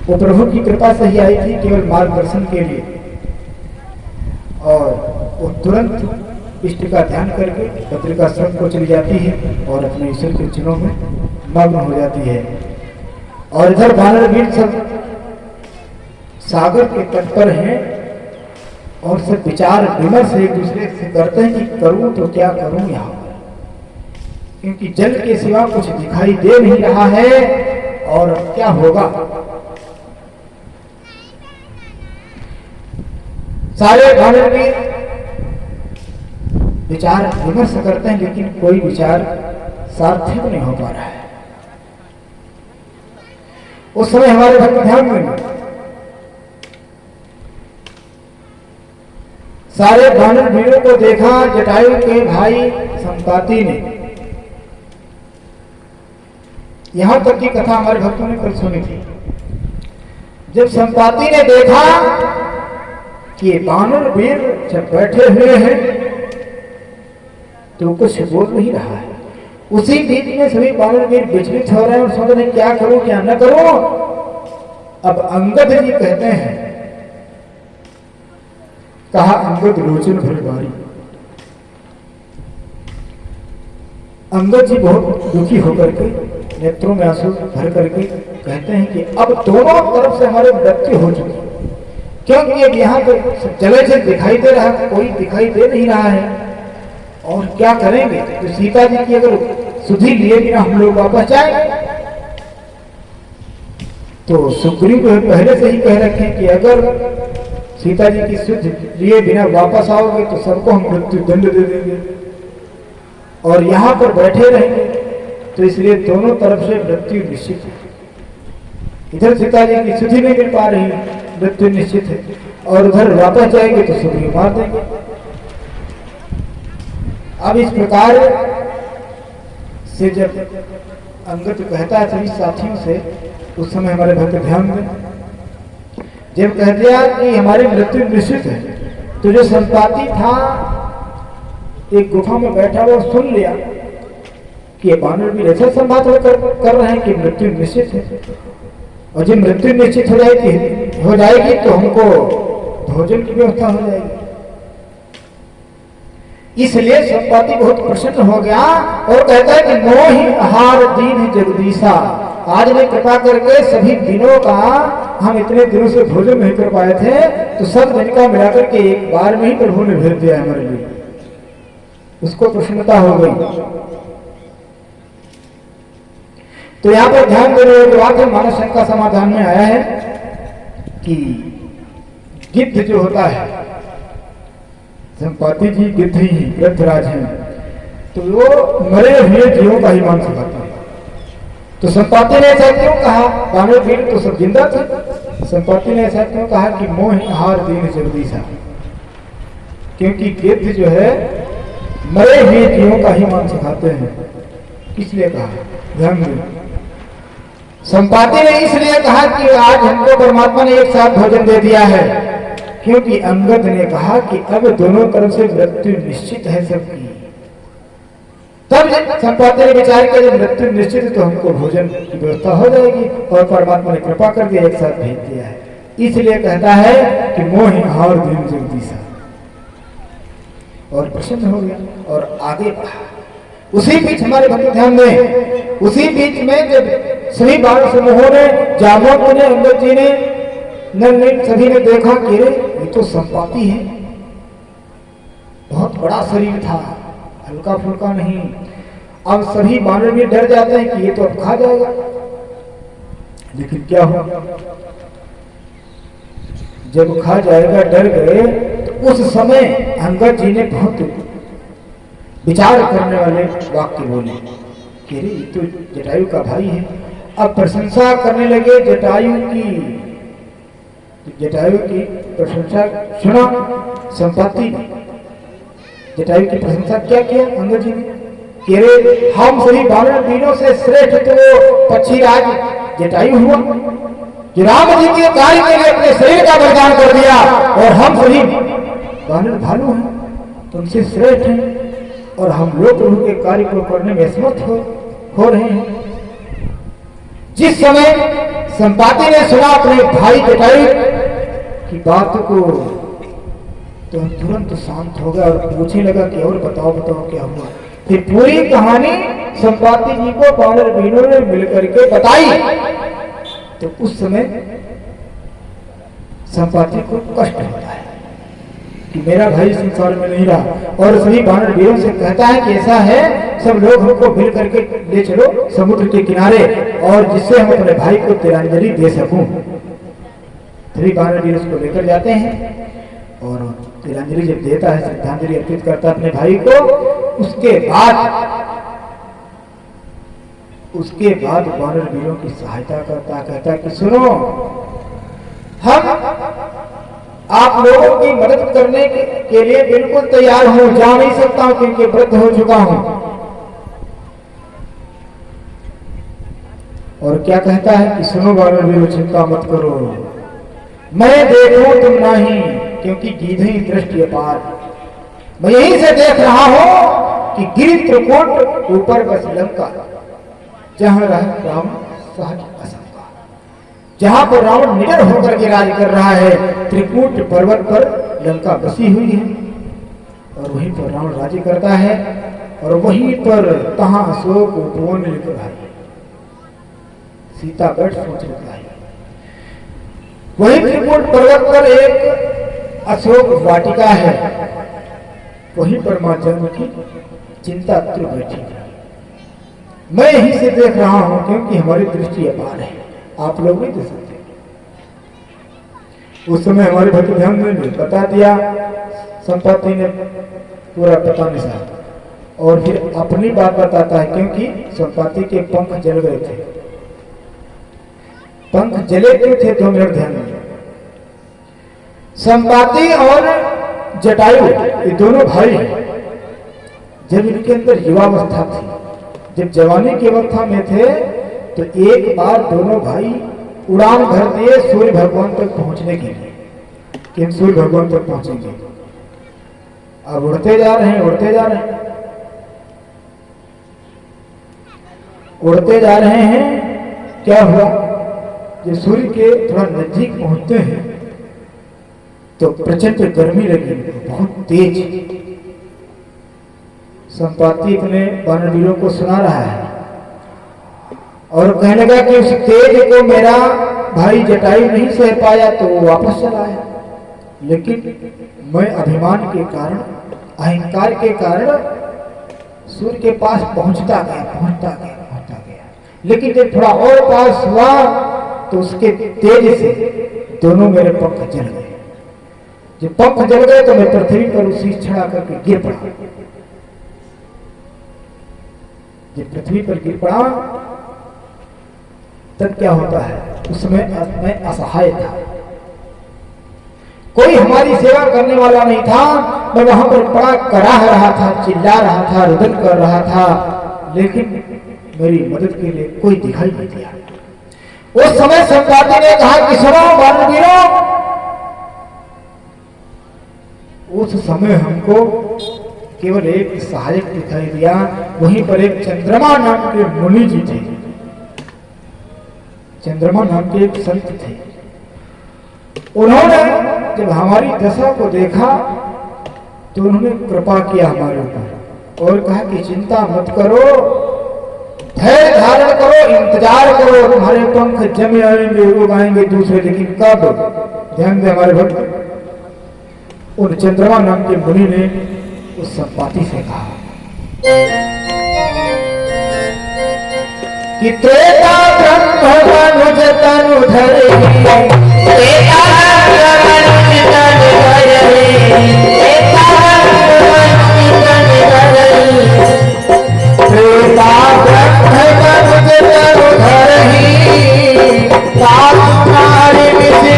वो प्रभु की कृपा से ही आई थी केवल मार्गदर्शन के लिए, और वो तुरंत इष्ट का ध्यान करके भद्रिकाश्रम को चली जाती है और अपने ईश्वर के चरणों में मग्न हो जाती है। और इधर वानर वीर सब सागर के तट पर हैं और सब विचार विमर्श एक दूसरे से करते हैं कि करूं तो क्या करूं यहाँ पर, क्योंकि जल के सिवा कुछ दिखाई दे नहीं रहा है और क्या होगा। सारे वानर वीर विचार विमर्श करते हैं लेकिन कोई विचार सार्थक नहीं हो पा रहा है। उस समय हमारे भक्त ध्यान में सारे वानर वीरों को देखा जटायु के भाई संपाति ने। यहां तक की कथा हमारे भक्तों ने कल सुनी थी। जब संपाति ने देखा कि वानर वीर जब बैठे हुए हैं तो कुछ बोल नहीं रहा है, उसी बीच में सभी वानर वीर विचलित हो रहे हैं और सोच रहे क्या करूं क्या न करूं। अब अंगद जी कहते हैं, कहा अंगद लोचन भर बारी। अंगद जी बहुत दुखी होकर के नेत्रों में आंसू भर करके कहते हैं कि अब दोनों तरफ से हमारे मृत्यु हो चुकी, क्योंकि अब यहाँ पर जले से दिखाई दे रहा है, कोई दिखाई दे नहीं रहा है और क्या करेंगे। तो सीता जी की अगर सुधि लिए बिना हम लोग वापस जाएंगे तो सुग्रीव को पहले से ही कह रखे कि अगर सीता जी की सुध लिए बिना वापस आओगे तो सबको हम मृत्यु दंड दे देंगे और यहाँ पर बैठे रहेंगे, तो इसलिए दोनों तरफ से मृत्यु निश्चित है। इधर सीता जी की सुधि नहीं मिल पा रही, मृत्यु निश्चित है, और उधर वापस जाएंगे तो सुग्रीव मार देंगे। अब इस प्रकार से जब अंगद कहता है सभी साथियों से, उस समय हमारे भक्त ध्यान दें, जब कह दिया कि हमारी मृत्यु निश्चित है तो जो संपाति था एक गुफा में बैठा हुआ सुन लिया कि वानर भी ऐसा संवाद कर रहे हैं कि मृत्यु निश्चित है, और जब मृत्यु निश्चित हो जाएगी तो हमको भोजन की व्यवस्था हो जाएगी। इसलिए संपाति बहुत प्रसन्न हो गया और कहता है कि मोहि आहार दीन जगदीशा, आज ने कृपा करके सभी दिनों का हम इतने दिनों से भोजन नहीं कर पाए थे तो सब दिन का मिलाकर के एक बार में ही प्रभु ने भेज दिया हमारे लिए। उसको प्रसन्नता हो गई। तो यहाँ पर ध्यान देने वाली बात है, मानव शंका समाधान में आया है कि गिद्ध जो होता है, संपाति जी गिद्ध ही गिद्धराज हैं, तो वो मरे हुए जीवों का ही मांस खाते हैं। तो संपाति ने ऐसा क्यों कहा, वानर वीर तो सब जिंदा थे, संपाति ने ऐसा क्यों कहा कि मोह आहार दीन जगदीशा, क्योंकि गिद्ध जो है मरे हुए जीवों का ही मांस खाते हैं। किसलिए कहा, ध्यान दें। संपाति ने इसलिए कहा कि आज हमको परमात्मा ने एक साथ भोजन दे दिया है, क्योंकि अंगद ने कहा कि अब दोनों तरफ से मृत्यु निश्चित है सबकी। तब संपाति ने विचार किया जब मृत्यु निश्चित है तो हमको भोजन की व्यवस्था हो जाएगी, और परमात्मा ने कृपा कर दिया, एक साथ भेज दिया है। इसलिए कहता है कि मोह आहार दीन जगदीशा, और प्रसन्न हो गया और आगे बढ़ा। उसी बीच हमारे भक्त ध्यान दें, उसी बीच में जब सभी बाल समूहों ने, जामवंत ने, अंगद जी ने, नल सभी ने देखा कि ये तो संपाति है, बहुत बड़ा शरीर था, हल्का फुल्का नहीं। अब सभी मानव भी डर जाते हैं कि ये तो अब खा जाएगा, लेकिन क्या हो, जब खा जाएगा डर गए। तो उस समय अंगद जी ने बहुत विचार करने वाले वाक्य बोले कि ये तो जटायु का भाई है। अब प्रशंसा करने लगे जटायु की, जटायु की प्रशंसा सुना संपाति ने। जटायु की प्रशंसा क्या किया अंगद जी ने कि अरे हम सभी वानर वीरों से श्रेष्ठ तो पक्षी राज जटायु हुआ कि राम जी के कार्य के लिए अपने शरीर का बलिदान कर दिया, और हम सभी वानर भालू हैं तो उनसे श्रेष्ठ हैं, और हम लोग प्रभु के कार्य को करने में असमर्थ हो रहे हैं। जिस समय संपाति ने सुना अपने भाई जटायु की बात को तो तुरंत शांत हो गया और पूछने लगा कि और बताओ क्या हुआ। फिर पूरी कहानी संपाति जी को वानर वीरों ने मिलकर के बताई। तो उस समय संपाति को कष्ट होता है कि मेरा भाई संसार में नहीं रहा, और सभी वानर वीरों से कहता है कि ऐसा है सब लोग हमको मिल करके ले चलो समुद्र के किनारे, और जिससे हम अपने भाई को तिलांजलि दे सकूं। सभी वानर वीर उसको लेकर जाते हैं और तिलांजलि जब देता है, श्रद्धांजलि अर्पित करता है अपने भाई को, उसके बाद वानर वीरों की सहायता करता, कहता कि सुनो हम आप लोगों की मदद करने के लिए बिल्कुल तैयार हूं, जा नहीं सकता हूं क्योंकि वृद्ध हो चुका हूं। और क्या कहता है कि सुनो वानर वीरों चिंता मत करो, मैं देखूं तुम नहीं क्योंकि गीधी दृष्टि अपार, मैं यहीं से देख रहा हूं कि गिरि त्रिकूट ऊपर बस लंका, जहां राम सहज असंका, जहां पर रावण निडर होकर के राज कर रहा है, त्रिकूट पर्वत पर लंका बसी हुई है, और वहीं पर रावण राज्य करता है, और वहीं पर तहां अशोक उपवन लिख रहा है, सीतागढ़ सोच रहा है। वही त्रिकूट पर्वत पर एक अशोक वाटिका है, वहीं पर मां जानकी चिंता तुर बैठी है। मैं यहीं से देख रहा हूं क्योंकि हमारी दृष्टि अपार है, आप लोग नहीं देख सकते। उस समय हमारे भक्त ध्यान में बता दिया संपाति ने पूरा पता निशान, और फिर अपनी बात बताता है क्योंकि संपाति के पंख जल गए थे। पंख जले क्यों थे 2 मिनट ध्यान में। संपाति और जटायु ये दोनों भाई जब इनके अंदर युवावस्था थी, जब जवानी की अवस्था में थे, तो एक बार दोनों भाई उड़ान भर दिए सूर्य भगवान तक पहुंचने के लिए कि हम सूर्य भगवान तक पहुंचेंगे। अब उड़ते जा रहे हैं, उड़ते जा रहे हैं, उड़ते जा रहे हैं। क्या हुआ, जब सूर्य के थोड़ा नजदीक पहुंचते हैं तो प्रचंड गर्मी लगी, बहुत तेज। संपाति अपने वानर वीरों को सुना रहा है और कहने लगा कि उस तेज को मेरा भाई जटायु नहीं सह पाया तो वो वापस चला आया, लेकिन मैं अभिमान के कारण, अहंकार के कारण सूर्य के पास पहुंचता गया। लेकिन जब थोड़ा और पास हुआ तो उसके तेज से दोनों मेरे पंख जल गए। जब पंख जल गए तो मैं पृथ्वी पर उसी छड़ा करके गिर पड़ा। जब पृथ्वी पर गिर पड़ा तब क्या होता है, उसमें मैं असहाय था, कोई हमारी सेवा करने वाला नहीं था। मैं वहां पर बड़ा कराह रहा था, चिल्ला रहा था, रुदन कर रहा था, लेकिन मेरी मदद के लिए कोई दिखाई नहीं दिया। उस समय संपाति ने कहा कि सुनो वानर वीरों, उस समय हमको केवल एक सहायक दिखाई दिया। वहीं पर एक चंद्रमा नाम के मुनि जी थे, चंद्रमा नाम के एक संत थे। उन्होंने जब हमारी दशा को देखा तो उन्होंने कृपा किया हमारे ऊपर और कहा कि चिंता मत करो, धैर्य धारण करो, इंतजार करो, तुम्हारे पंख जमे आएंगे, उड़ आएंगे दूसरे, लेकिन कब? ध्यान दे हमारे भक्त। उन चंद्रमा नाम के मुनि ने उस संपाति से कहा कि त्रेता ब्रह्म मनुज तनु धरे, त्रेता ब्रह्म मनुज तनु धरे, त्रेता ब्रह्म मनुज तनु धरे, त्रेता ब्रह्म मनुज तनु धरे, ताप नारी विषि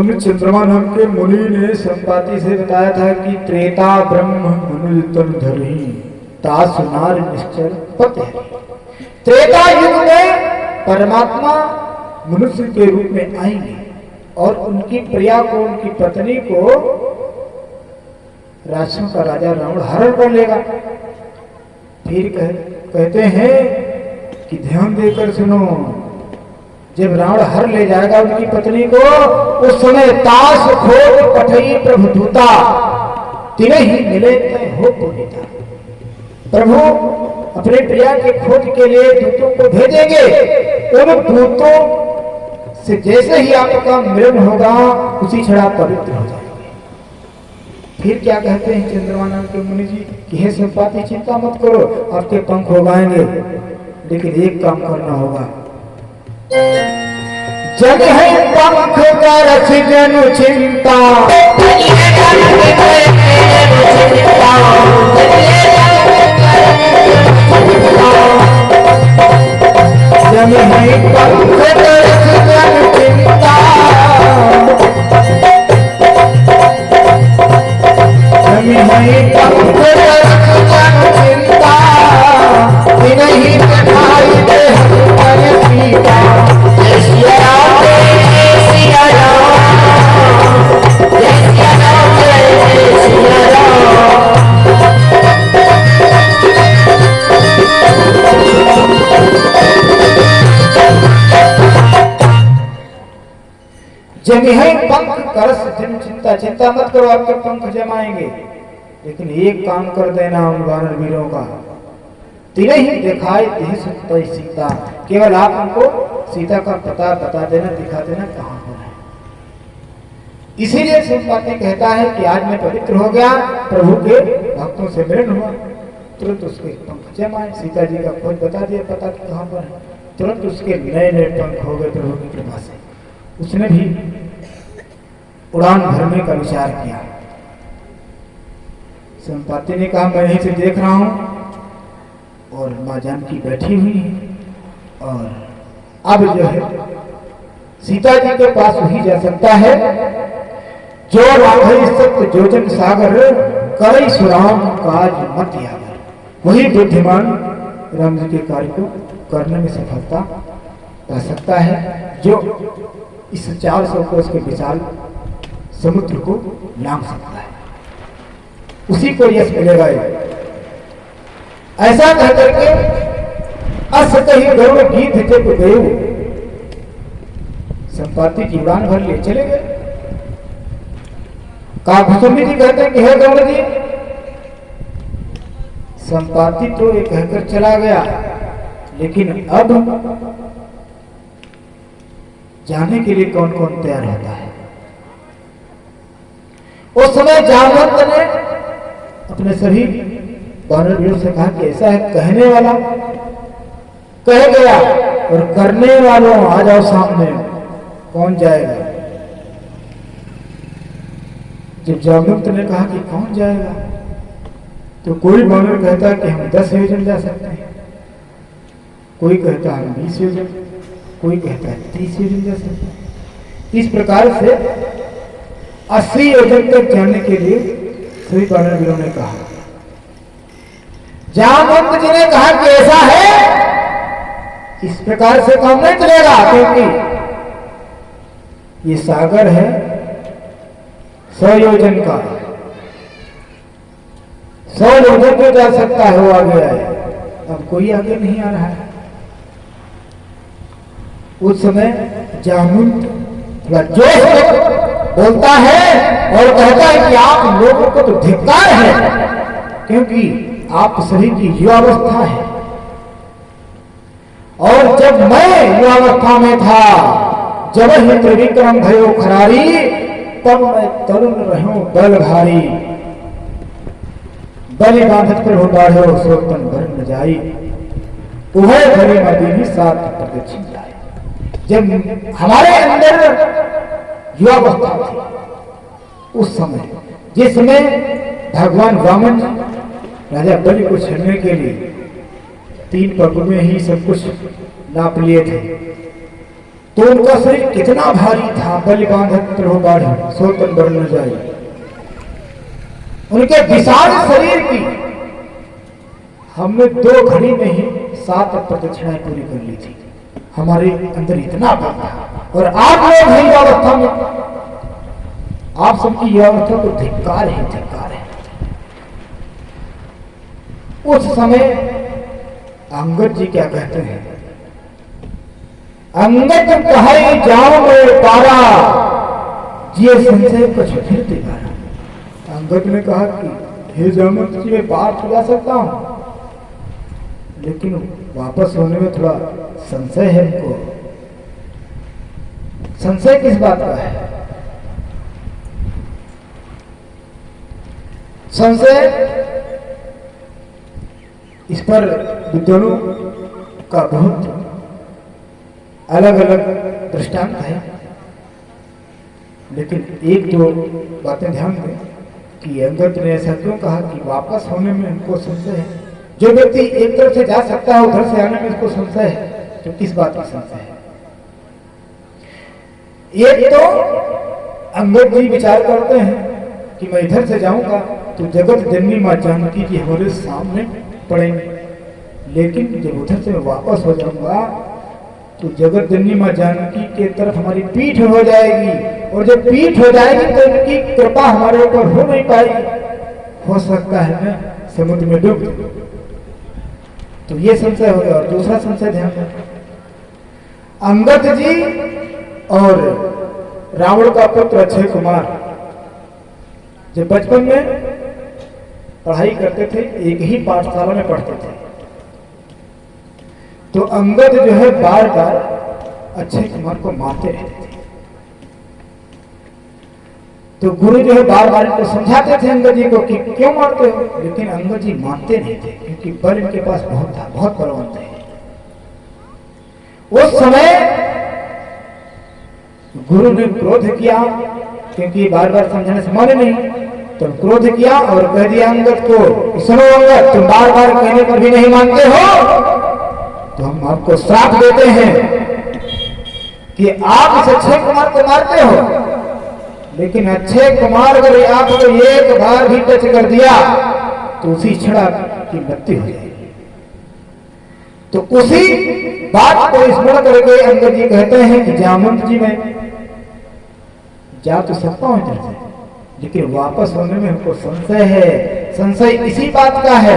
उन चंद्रमा नाम के मुनि ने संपाति से बताया था कि त्रेता ब्रह्म मनुज तन धरि तास नार निश्चर पत है। त्रेता युग में परमात्मा मनुष्य के रूप में आएंगे और उनकी प्रिया को, उनकी पत्नी को राक्षसों का राजा रावण हरण कर लेगा। फिर कहते हैं कि ध्यान देकर सुनो, जब रावण हर ले जाएगा उनकी पत्नी को, उस समय ताश खोज पठई प्रभु दूता तिने ही मिले तय हो पुनीता। प्रभु अपने प्रिया के खोज के लिए दूतों को भेजेंगे। उन दूतों से जैसे ही आपका मिलन होगा उसी क्षण आप पवित्र हो जाएंगे। फिर क्या कहते हैं चंद्रमा नाम के मुनि जी कि हे संपाति, चिंता मत करो, आपके पंख उगाएंगे, लेकिन एक काम करना होगा। जग है पंख का रच जनु चिंता, जग है पंख का रच जनु चिंता, जग है पंख का रच जनु चिंता, नहीं दिखाई दे हर सीता। जय सिया राम, जय सिया राम, जय सिया राम, जय सिया राम। जमी है पंख करस जन चिंता, चिंता मत करो, आपके पंख जमाएंगे, लेकिन एक काम कर देना उन वानर वीरों का, तिने ही दिखाई दे सकता सीता। केवल आप उनको सीता का पता बता देना, दिखा देना कहां पर है। इसीलिए संपाति कहता है कि आज मैं पवित्र हो गया, प्रभु के भक्तों से मिलन हुआ, तुरंत उसके पंख जमाए, सीता जी का खोज बता दिया, पता कहां पर है, तुरंत उसके नए नए पंख हो गए प्रभु की कृपा से। उसने भी उड़ान भरने का विचार किया। संपाति ने कहा मैं यहीं से देख रहा हूं और माँ जानकी बैठी हुई है और अब जो है सीता जी के पास वही जा सकता है जो राघई सत्य जोजन सागर करई सुराम काज मत यागर। वही बुद्धिमान राम जी के कार्य को करने में सफलता पा सकता है, जो इस 400 कोस के विशाल समुद्र को लांघ सकता है, उसी को यश मिलेगा। ऐसा कहकर के अस कही गरुड़ गीत जब गयो, संपाति की उड़ान भर लिए चले गए। काकुसुंडी जी कहते हैं कि हे गरुड़ जी, संपाति तो ये कहकर चला गया, लेकिन अब जाने के लिए कौन कौन तैयार होता है। उस समय जामवंत ने अपने सभी वानर से कहा कि ऐसा है, कहने वाला कह गया और करने वालों आ जाओ सामने, कौन जाएगा। जब जामवंत ने कहा कि कौन जाएगा, तो कोई वानर कहता है कि हम 10 योजन जा सकते हैं, कोई कहता है 20 योजन, कोई कहता है 30 योजन जा सकते हैं। इस प्रकार से 80 योजन तक जाने के लिए सभी वानर वीरों ने कहा। जामवंत जी ने कहा कि ऐसा है, इस प्रकार से काम नहीं चलेगा, क्योंकि ये सागर है 100 योजन का, 100 योजन जो जा सकता है वो आ गया है, अब कोई आगे नहीं आ रहा है। उस समय जामवंत थोड़ा जोश में बोलता है और कहता है कि आप लोगों को तो धिक्कार है, क्योंकि आप सभी की युवावस्था है, और जब मैं युवावस्था में था, जब ही त्रिविक्रम भयो खरारी, तब मैं तरुण रहूं बल भारी, बलि बांधत प्रभु बाढ़ो सोतन भर न जाई, उभय भरे मदीनी साथ प्रदक्षिण जाए। जब हमारे अंदर युवावस्था थी, उस समय जिसमें भगवान वामन राजा बलि को छेड़ने के लिए 3 पग में ही सब कुछ नाप लिए थे, तो उनका शरीर कितना भारी था, बलि बांधत प्रभु बाढ़ सो तन बढ़ न जाए। उनके विशाल शरीर की हमने 2 घड़ी में ही 7 प्रदक्षिणाएं पूरी कर ली थी। हमारे अंदर इतना बल था। और आप लोग हैं युवावस्था में, आप सबकी युवावस्था को धिक्कार है, धिक्कार है। उस समय अंगद जी क्या कहते हैं, अंगद कहे जाओ मैं पारा, जिये संशय कुछ फिर दिखारा। अंगद ने कहा कि हे जामवंत जी मैं बाहर चला सकता हूं, लेकिन वापस होने में थोड़ा संशय है हमको। संशय किस बात का है? संशय इस पर विद्वानों का बहुत अलग अलग दृष्टांत है, लेकिन एक दो बातें ध्यान दें कि अंगद ने ऐसा क्यों कहा कि वापस होने में हमको संशय है। जो व्यक्ति एक तरफ से जा सकता है उधर से आने में उसको संशय है, तो किस बात का संशय है? एक तो अंगद जी विचार करते हैं कि मैं इधर से जाऊंगा तो जगत जननी मां जानकी जी हमारे सामने पड़ेंगे, लेकिन जब उधर से मैं वापस हो जाऊंगा तो जगत जननी मां जानकी के तरफ हमारी पीठ हो जाएगी, और जब पीठ हो जाएगी तो उनकी कृपा हमारे ऊपर हो नहीं पाएगी। हो सकता है मैं समुद्र में डूब जाऊं। तो ये संशय हो गया। और दूसरा संशय ध्यान दें, अंगद जी और रावण का पुत्र अक्षय कुमार जब बचपन में पढ़ाई करते थे, एक ही पाठशाला में पढ़ते थे, तो अंगद जो है बार बार अक्षय कुमार को मारते रहते थे। तो गुरु जो है बार बार इनको समझाते थे अंगद जी को कि क्यों मारते हो, लेकिन अंगद जी मानते नहीं थे, क्योंकि बल इनके पास बहुत था, बहुत बलवान थे। उस समय गुरु ने क्रोध किया, क्योंकि बार बार समझाने से माने नहीं, तो क्रोध किया और कह दिया अंगद को, सुनो अंगद, तुम बार बार कहने पर भी नहीं मानते हो, तो हम आपको श्राप देते हैं कि आप इस अक्षय कुमार को मारते हो, लेकिन अक्षय कुमार अगर आपको एक बार भी टच कर दिया तो उसी क्षण आपकी मृत्यु हो जाएगी। तो उसी बात को स्मरण करके अंगद जी कहते हैं कि जामवंत जी मैं जा तो सकता हूं इधर से, लेकिन वापस होने में हमको संशय है। संशय इसी बात का है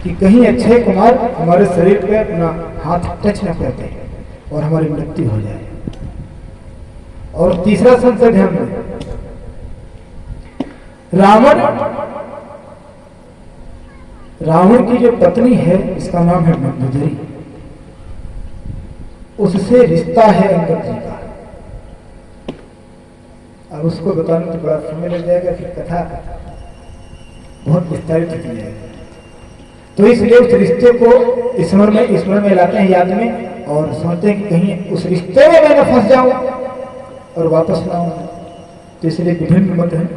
कि कहीं अक्षय कुमार हमारे शरीर पे अपना हाथ टच न करते और हमारी मृत्यु हो जाए। और तीसरा संशय ध्यान दें, रावण की जो पत्नी है इसका नाम है मंदोदरी, उससे रिश्ता है अंगद जी का। अब उसको बताने तो बड़ा समय लग जाएगा, फिर कथा बहुत विस्तारित हो जाएगी। तो इसलिए उस रिश्ते को स्मरण में लाते हैं, याद में, और सोचते हैं कि कहीं उस रिश्ते में मैं न फंस जाऊं और वापस ना आऊं। तो इसलिए विभिन्न मत हैं।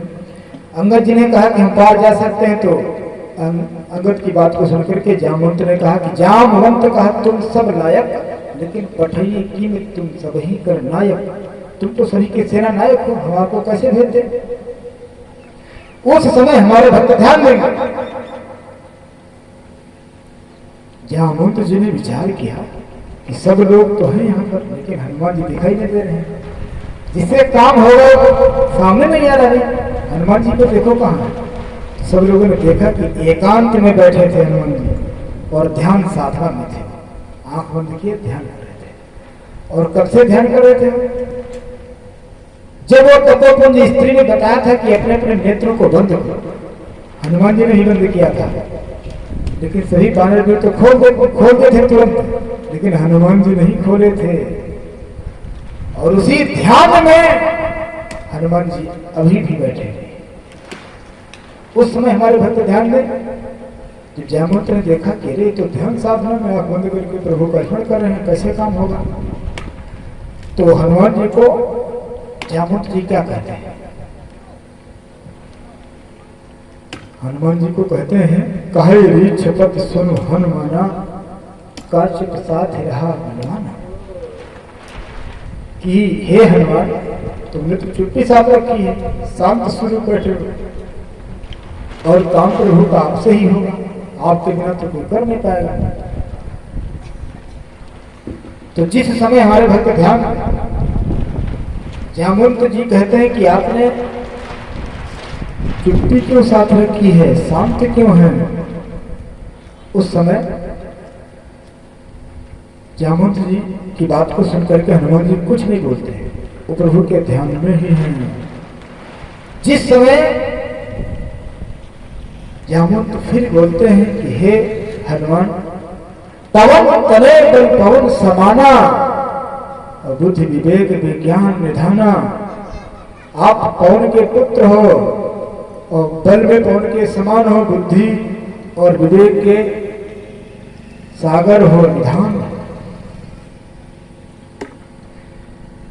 अंगद जी ने कहा कि हम पार जा सकते हैं, तो अंगद की बात को सुनकर के जामवंत ने कहा कि जामवंत कहा तुम सब लायक, लेकिन पठैये की में तुम सब ही कर नायक। तुम तो सभी के सेना नायक हो, हम आपको कैसे भेज दें? उस समय हमारे भक्त ध्यान देंगे, जामवंत जी ने विचार किया कि सब लोग तो हैं यहाँ पर, लेकिन हनुमान जी दिखाई नहीं दे रहे हैं। जिससे काम होगा सामने नहीं आ रहा है। हनुमान जी को देखो कहाँ। सब लोगों ने देखा कि एकांत में बैठे थे हनुमान जी और ध्यान साधना में थे, आंख बंद किए ध्यान कर रहे थे। और कब से ध्यान कर रहे थे? जब वो तपोपुंज स्त्री ने बताया था कि अपने अपने नेत्रों को बंद करो, हनुमान जी ने ही बंद किया था, लेकिन सही बानर भी तो खोलते थे तुरंत, लेकिन हनुमान जी नहीं खोले थे। और उसी ध्यान में हनुमान जी अभी भी बैठे हैं। उस समय हमारे भक्त ध्यान दें, जब जामवंत ने देखा कि अरे तो ध्यान साधना में आंख बंद करके प्रभु का स्मरण कर रहे हैं, कैसे काम होगा? तो हनुमान जी को जामवंत जी क्या कहते हैं? हनुमान जी को कहते हैं, कहे रीछ पत सुन हनुमाना, काचित साथ रहा मनमाना। कि हे हनुमान, तुमने तो चुप्पी साफ रखी है, शांत स्वरूप बैठे हो और काम प्रभु का आपसे ही होगा, आपके बिना तो कोई कर नहीं पाएगा। तो जिस समय हमारे भक्त ध्यान जामुन जी कहते हैं कि आपने चुप्पी क्यों साथ रखी है, शांत क्यों है, उस समय जामुन जी की बात को सुनकर के हनुमान जी कुछ नहीं बोलते हैं, वो प्रभु के ध्यान में ही हैं। जिस समय जामुन फिर बोलते हैं कि हे हनुमान, पवन तले बल पवन समाना और बुद्धि विवेक विज्ञान निधाना, आप पवन के पुत्र हो और बल में पवन के समान हो, बुद्धि और विवेक के सागर हो, निधान।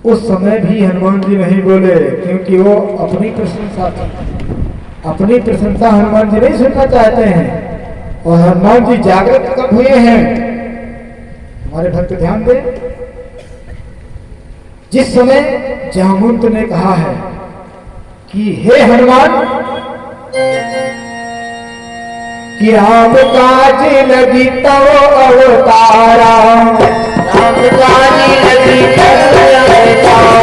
उस समय भी हनुमान जी नहीं बोले, क्योंकि वो अपनी प्रशंसा थी, अपनी प्रशंसा हनुमान जी नहीं सुनना चाहते हैं। और हनुमान जी जागृत कब हुए हैं, हमारे भक्त ध्यान दें, जिस समय जामुन ने कहा है कि हे हनुमान, कि राम काज लगी तव अवतारा, राम काज लगी तव अवतारा,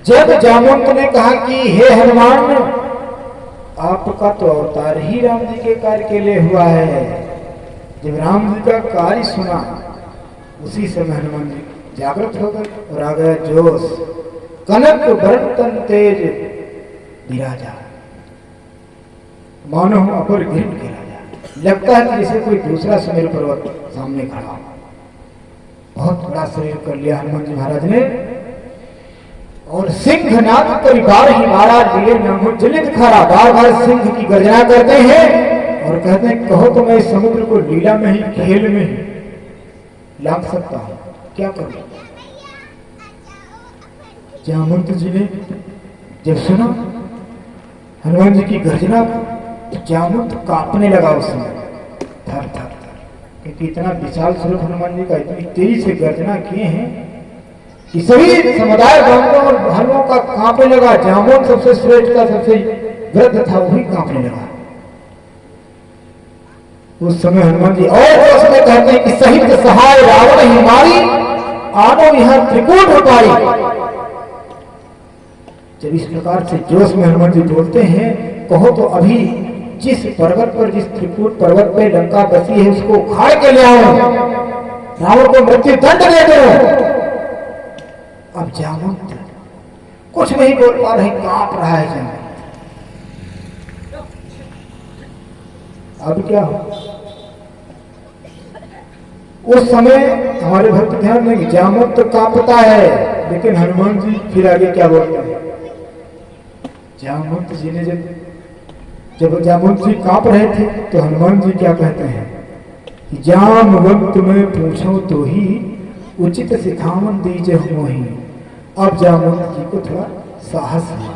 जब जामवंत ने कहा कि हे हनुमान, आपका तो अवतार ही राम जी के कार्य के लिए हुआ है। जब राम जी का कार्य सुना, उसी समय हनुमान जी जागृत हो गए और आ गया जोश। कनक वरण तन तेज विराजा, मानो हम अपर गिर के राजा। लगता है जैसे कोई दूसरा सुमेरु पर्वत सामने खड़ा हो। बहुत बड़ा शरीर कर लिया हनुमान जी महाराज ने, और सिंहनाद परिवार ही मारा, लिए नमुज्जलित खरा। बार बार सिंह की गर्जना करते हैं और कहते हैं कहो तो मैं इस समुद्र को लीला में ही, खेल में ही लांग सकता हूं, क्या करूं। जामवंत जी ने जब सुना हनुमान जी की गर्जना, तो जामवंत कांपने लगा उस समय, थर थर थर, क्योंकि इतना विशाल स्वरूप हनुमान जी का इतनी तेजी से गर्जना किए हैं कि सभी समुदाय बांधवों और भालुओं का कांपने लगा। जामवंत सबसे श्रेष्ठ था, सबसे वृद्ध था, वही कांपने लगा। उस समय हनुमान जी और उसमें कहते हैं कि सहित सहाय रावण हिमारी, आनो यह त्रिकूट उपारी। जब इस प्रकार से जोश में हनुमान जी बोलते हैं, कहो तो अभी जिस पर्वत पर, जिस त्रिकूट पर्वत पे लंका बसी है, उसको उखाड़ के ले आओ, रावण को मृत्यु दंड दे दो। अब जामवंत कुछ नहीं बोल पा रहे, कांप रहा है जामवंत। अब क्या हो, उस समय हमारे भक्त ध्यान में जामवंत कांपता है, लेकिन हनुमान जी फिर आगे क्या बोलते हैं। जामवंत जी ने जब जामवंत जी कांप रहे थे, तो हनुमान जी क्या कहते हैं कि जामवंत में पूछो तो ही उचित सिखावन दीजे मोही। अब जामवंत जी को थोड़ा साहस हुआ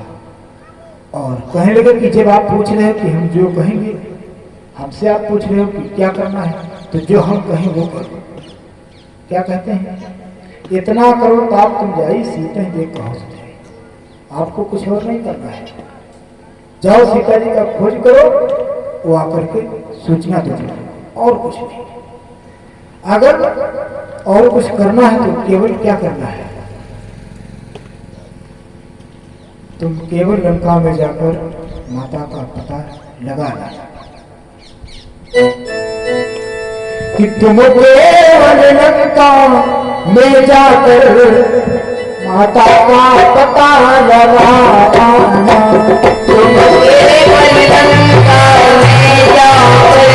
और कहने लगे कि जब आप पूछ रहे हो कि हम जो कहेंगे, हमसे आप पूछ रहे हो कि क्या करना है, तो जो हम कहें वो करो। क्या कहते हैं, इतना करो ताप तुम जाई सीते हैं देख कहो जाए। आपको कुछ और नहीं करना है, जाओ सीता जी का खोज करो, वो आकर के सूचना दे दो, और कुछ नहीं। अगर और कुछ करना है तो केवल क्या करना है, तुम केवल लंका में जाकर माता का पता लगा लेना कि तुम केवल लंका में जाकर माता का पता लगाना,
तुम केवल लंका में जाकर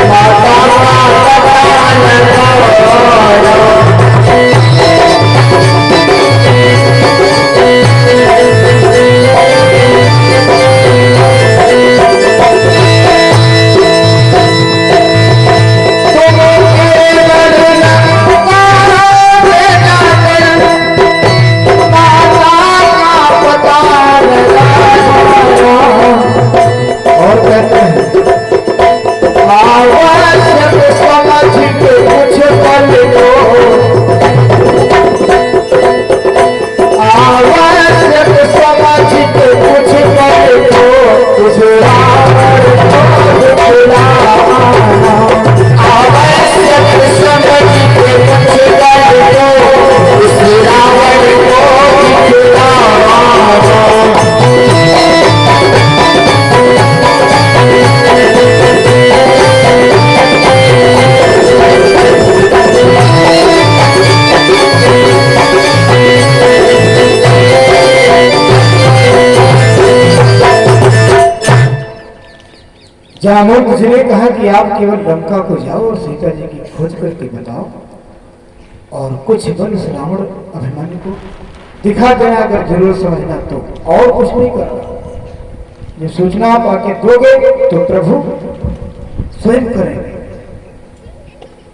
माता का पता लगाना।
और कहते हैं आवश्यक समझ के कुछ पल को, आवश्यक समझ के कुछ पल को उस रावण को दिखलाना,
आवश्यक समझ के कुछ पल को उस रावण को दिखलाना।
जामुन जी ने कहा कि आप केवल लंका को जाओ और सीता जी की खोज करके बताओ, और कुछ बल उस रावण अभिमानी को दिखा देना अगर जरूर समझना तो, और कुछ नहीं करना। जब सूचना आप आके दोगे तो प्रभु स्वयं करेंगे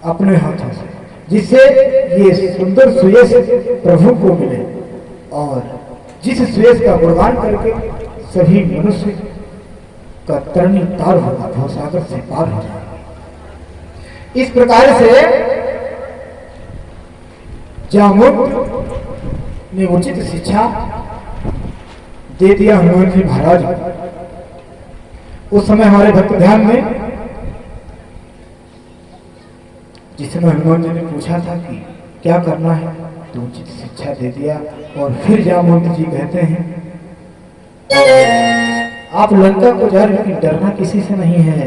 अपने हाथों से, जिससे ये सुंदर सुयश प्रभु को मिले, और जिस सुयश का गुणगान करके सभी मनुष्य का तरणी तार होगा, भवसागर से पार हो जाएगा। इस प्रकार से जामुन ने उचित शिक्षा दे दिया हनुमान जी महाराज। उस समय हमारे भक्त ध्यान में जिस समय हनुमान जी ने पूछा था कि क्या करना है, तो उचित शिक्षा दे दिया। और फिर जामुन जी कहते हैं आप लंका को जा रहे, लेकिन डरना किसी से नहीं है।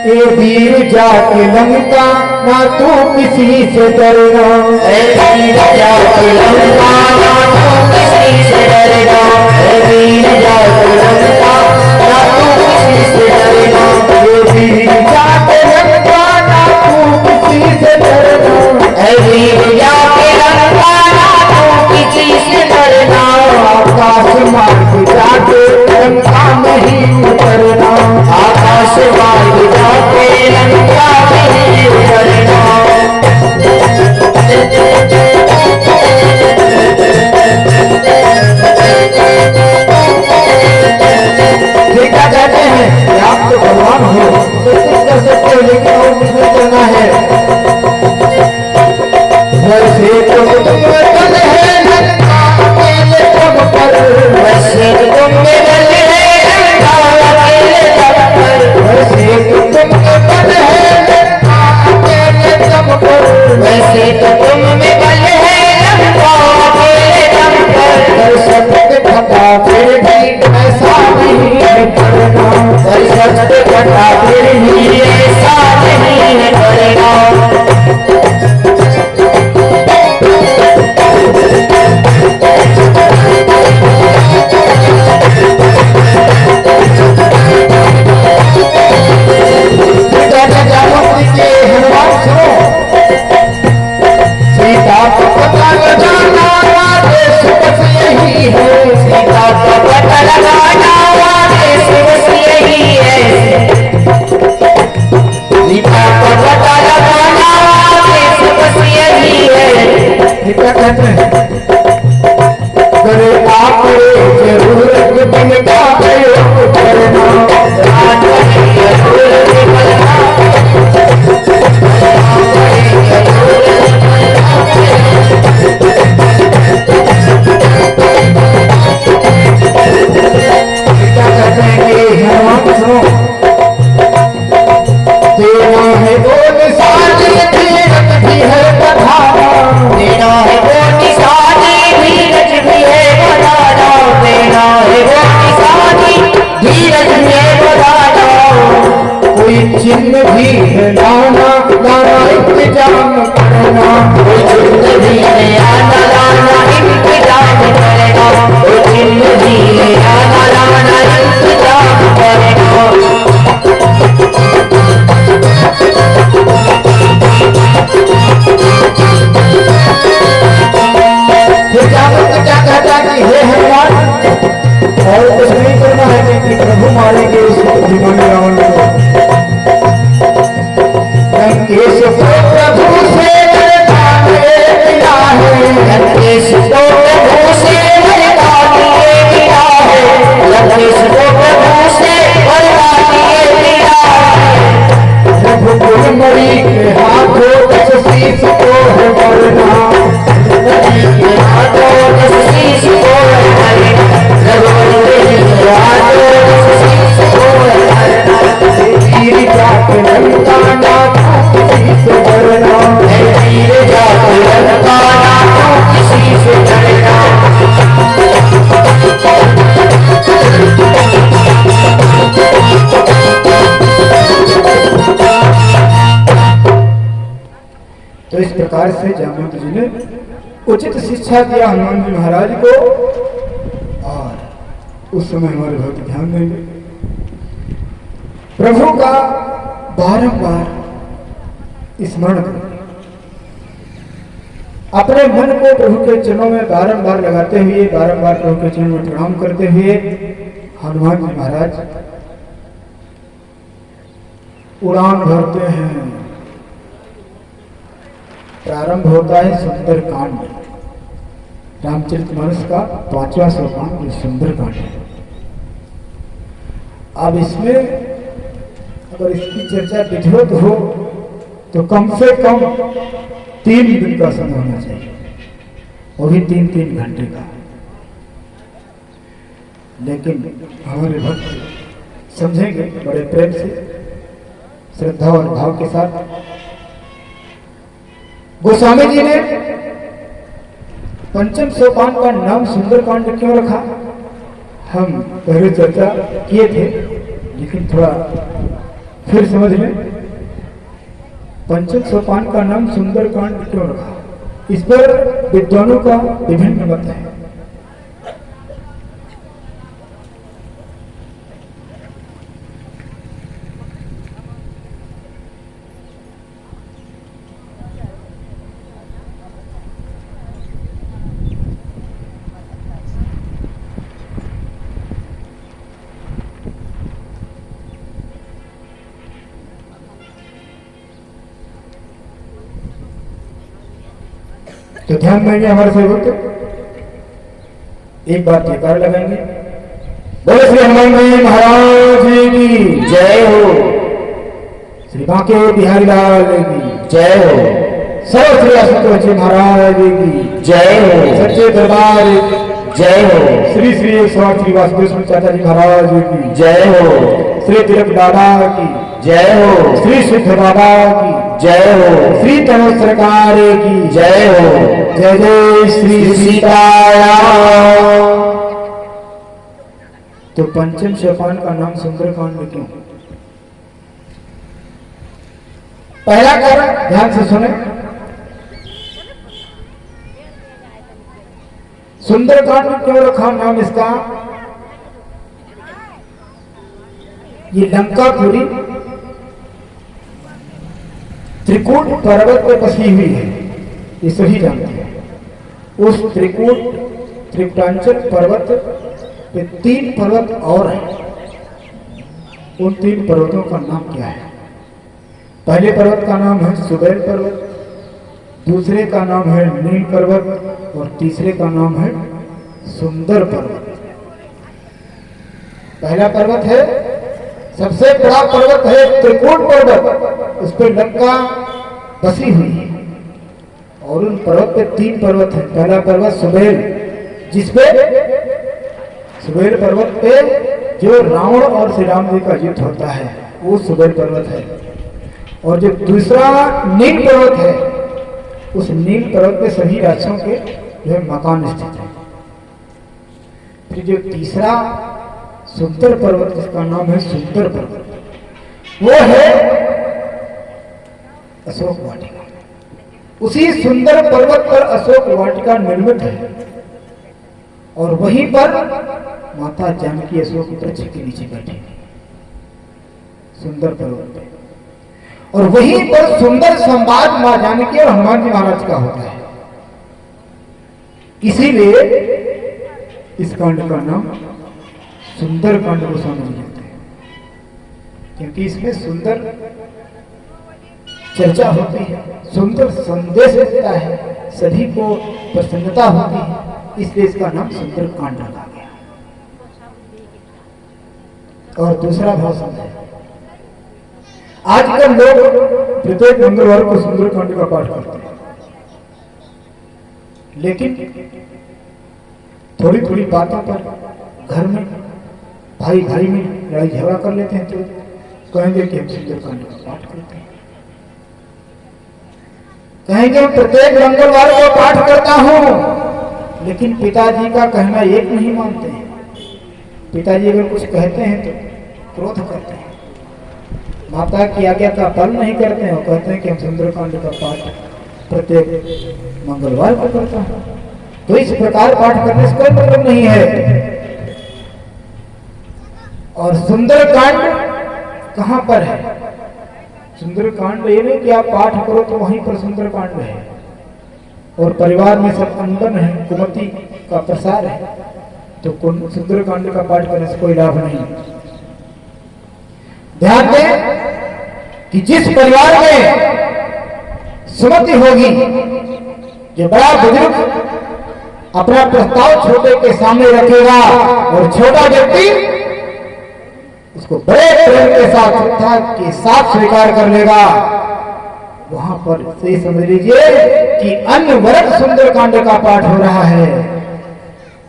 ए वीर जाके लंका ना तू किसी से डरना,
ए वीर जाके लंका ना तू किसी से डरना, ए वीर जाके लंका ना तू किसी से डरना,
ए वीर जाके लंका ना तू किसी से डरना,
ए वीर जाके लंका ना तू किसी से डरना।
आकाश मार्ग जाके लंका में ही उतरना,
आकाश मार्ग जाके लंका में ही उतरना।
देखा कहते हैं कि आप तो भगवान हो, तो कुछ कर सकते हो, लेकिन और कुछ नहीं करना है। वैसे तो तुम बल है लंका अकेले तब पर,
वैसे तुम में बल है लंका अकेले तब पर,
वैसे तो तुम बल है लंका अकेले तब पर,
वैसे तो तुम में बल है लंका अकेले तब पर।
दर्शन घटा फिर भी ऐसा नहीं है करना,
दर्शन घटा फिर भी ऐसा नहीं है करना।
सीता को पता लगाना आदेश बस यही है,
सीता का पता लगाना आदेश बस यही है, सीता का पता लगाना आदेश बस यही है।
क्या कहते हैं करे आप जरूरत बिन का प्रयोग करना, देना है वो निशानी धीरज भी है बढ़ाना,
देना है वो निशानी धीरज भी है बढ़ाना, देना है वो निशानी धीरज भी है बढ़ाना।
कोई चिन्ह भी है लाना, लाना इंतजाम करना,
कोई चिन्ह भी है आना, लाना
तो इस प्रकार से जामवंत जी ने उचित शिक्षा दिया हनुमान जी महाराज को, और उस समय हमारे भक्त ध्यान देंगे प्रभु का बारंबार स्मरण करें, अपने मन को प्रभु के चरणों में बारंबार लगाते हुए, बारंबार प्रभु के चरणों में प्रणाम करते हुए हनुमान जी महाराज उड़ान भरते हैं। प्रारंभ होता है सुंदर कांड, रामचरितमानस का 5वां सोपान ये सुंदर कांड है। अब इसमें अगर इसकी चर्चा विधिवत हो तो कम से कम 3 दिन का समय होना चाहिए, वो भी 3-3 घंटे का। लेकिन हमारे भक्त समझेंगे बड़े प्रेम से, श्रद्धा और भाव के साथ। गोस्वामी जी ने पंचम सोपान का नाम सुंदरकांड क्यों रखा, हम पहले चर्चा किए थे, लेकिन थोड़ा फिर समझ लें। पंचम सोपान का नाम सुंदरकांड क्यों रखा, इस पर विद्वानों का विभिन्न मत है। तो ध्यान देंगे हमारे सेवक, एक बार जयकार लगाएंगे। बोले श्री हनुमान जी महाराज की
जय हो,
श्री बांके बिहारी लाल की
जय हो,
सर्व श्री आशुतोष जी महाराज की
जय हो,
सच्चे दरबार
जय हो,
श्री श्री 108 श्री वासुदेव चाचा जी महाराज की
जय हो,
श्री तिलक बाबा की
जय हो,
श्री शुद्ध बाबा की
जय हो,
श्री तनु सरकार की
जय हो,
जय जय श्री
सीताराम।
तो पंचम सोपान का नाम सुंदरकांड क्यों? पहला कारण ध्यान से सुने, सुंदरकांड क्यों रखा नाम इसका? ये लंकापुरी त्रिकूट पर्वत पर बसी हुई है, ये सभी जानते हैं। उस त्रिकूटांचल पर्वत पे 3 पर्वत और हैं। उन 3 पर्वतों का नाम क्या है? पहले पर्वत का नाम है सुबेर पर्वत, दूसरे का नाम है नील पर्वत, और तीसरे का नाम है सुंदर पर्वत। पहला पर्वत है, सबसे बड़ा पर्वत है त्रिकूट पर्वत, उस पर लंका बसी हुई है। और उन पर्वत पे 3 पर्वत है। पहला पर्वत सुबेर, जिसपे सुबेर पर्वत पे जो रावण और श्री राम जी का युद्ध होता है वो सुबेर पर्वत है। और जो दूसरा नील पर्वत है, उस नील पर्वत पे सभी राक्षसों के जो है मकान स्थित है। फिर जो तीसरा सुंदर पर्वत, जिसका नाम है सुंदर पर्वत, वो है अशोक वाटिका। उसी सुंदर पर्वत पर अशोक वाटिका निर्मित है, और वहीं पर माता जानकी अशोक वृक्ष के नीचे बैठी सुंदर पर्वत पे। और वहीं पर सुंदर संवाद मां जानकी और हनुमान जी महाराज का होता है। इसीलिए इस कांड का नाम सुंदर कांड को समझ लेते हैं, क्योंकि इसमें सुंदर चर्चा होती है, सुंदर संदेश मिलता है, सभी को प्रसन्नता होती है, इसलिए इसका नाम सुंदर कांड रखा गया। और दूसरा भाव समझे, आजकल लोग प्रत्येक मंगलवार को सुंदर कांड का पाठ करते हैं, लेकिन थोड़ी थोड़ी बातों पर घर में भाई भाई में लड़ाई झगड़ा कर लेते हैं, तो कहेंगे कि हम सुंदरकांड का पाठ करते हैं, कहेंगे प्रत्येक मंगलवार को पाठ करता हूं, लेकिन पिताजी का कहना एक नहीं मानते हैं। पिताजी अगर कुछ कहते हैं तो क्रोध करते हैं, माता की आज्ञा का पालन नहीं करते हैं और कहते हैं कि हम सुंदरकांड का पाठ प्रत्येक मंगलवार को करता हूं। तो इस प्रकार पाठ करने से कोई मतलब नहीं है। और सुंदरकांड कहां पर है? सुंदरकांड ये नहीं कि आप पाठ करो तो वहीं पर सुंदरकांड है और परिवार में सब अंदन है, कुमति का प्रसार है, तो सुंदरकांड का पाठ करने से कोई लाभ नहीं। ध्यान दें कि जिस परिवार में सुमति होगी, जो बड़ा बुजुर्ग अपना प्रस्ताव छोटे के सामने रखेगा और छोटा व्यक्ति उसको बड़े प्रेम के साथ, श्रद्धा के साथ स्वीकार कर लेगा, वहां पर से समझ लीजिए कि अनवरत सुंदरकांड का पाठ हो रहा है।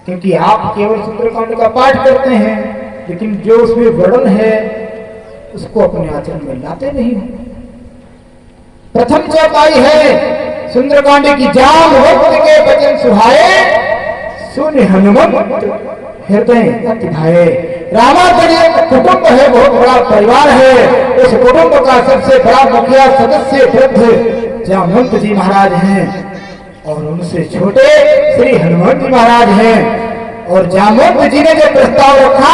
क्योंकि आप केवल सुंदरकांड का पाठ करते हैं, लेकिन जो उसमें वर्णन है उसको अपने आचरण में लाते नहीं हो। प्रथम चौपाई है सुंदरकांड की, जाम भक्त के वचन सुहाए, सुन हनुमंत हृदय अति भाए। रामायण एक कुटुंब है, बहुत बड़ा परिवार है। उस कुटुंब का सबसे बड़ा मुखिया सदस्य वृद्ध जामवंत जी महाराज हैं और उनसे छोटे श्री हनुमान जी महाराज हैं। और जामवंत जी ने जो प्रस्ताव रखा,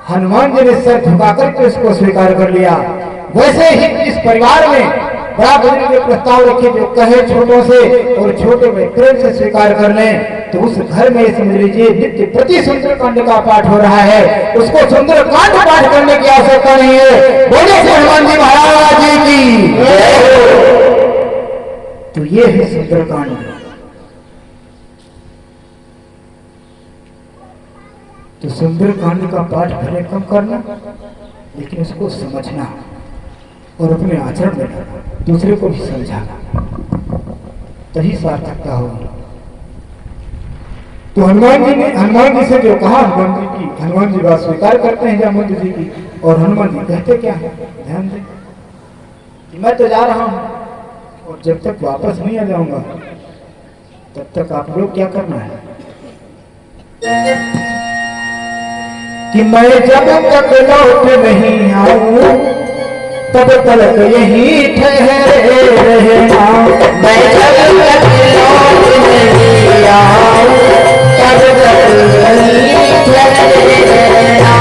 हनुमान जी ने सर झुकाकर के उसको स्वीकार कर लिया। वैसे ही इस परिवार में बड़ा बुजुर्ग ने प्रस्ताव रखे, जो कहे छोटों से और छोटे में प्रेम से स्वीकार कर लें, तो उस घर में समझ लीजिए नित्य प्रति सुंदरकांड का पाठ हो रहा है। उसको सुंदरकांड पाठ करने की आवश्यकता नहीं है। बोले श्री हनुमान जी महाराज जी की। तो ये है सुंदरकांड। तो सुंदरकांड का पाठ भले कम करना, लेकिन उसको समझना और अपने आचरण में लाना, दूसरे को भी समझाना, तभी सार्थकता होगी। तो हनुमान जी से जो कहा, हनुमान जी बात स्वीकार करते हैं जामवंत जी की। और हनुमान जी कहते क्या है? ध्यान दें कि मैं तो जा रहा हूं और जब तक वापस नहीं आ जाऊंगा तब तक आप लोग क्या करना है कि मैं जब तक लौट नहीं आऊं तब तक यही ठहरे रहना। मैं जब तक लौट नहीं आऊं तब तक यही ठहरे रहना।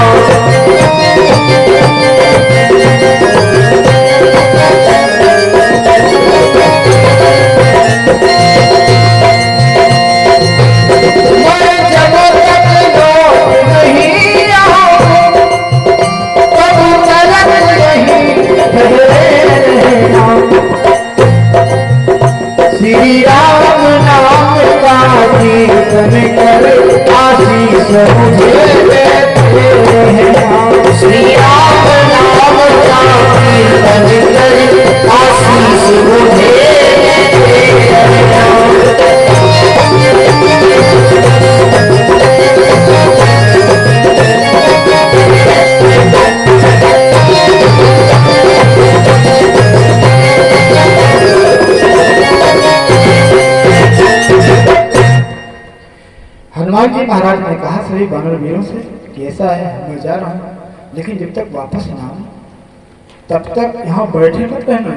श्री राम नाम का कीर्तन कर आशीष मुझे देते रहना। श्री राम नाम का कीर्तन कर आशीष मुझे देते रहना। हनुमान जी महाराज ने कहा सभी वानर वीरों से कि ऐसा है, मैं जा रहा हूं, लेकिन जब तक वापस ना आऊं तब तक यहाँ बैठे मत रहना।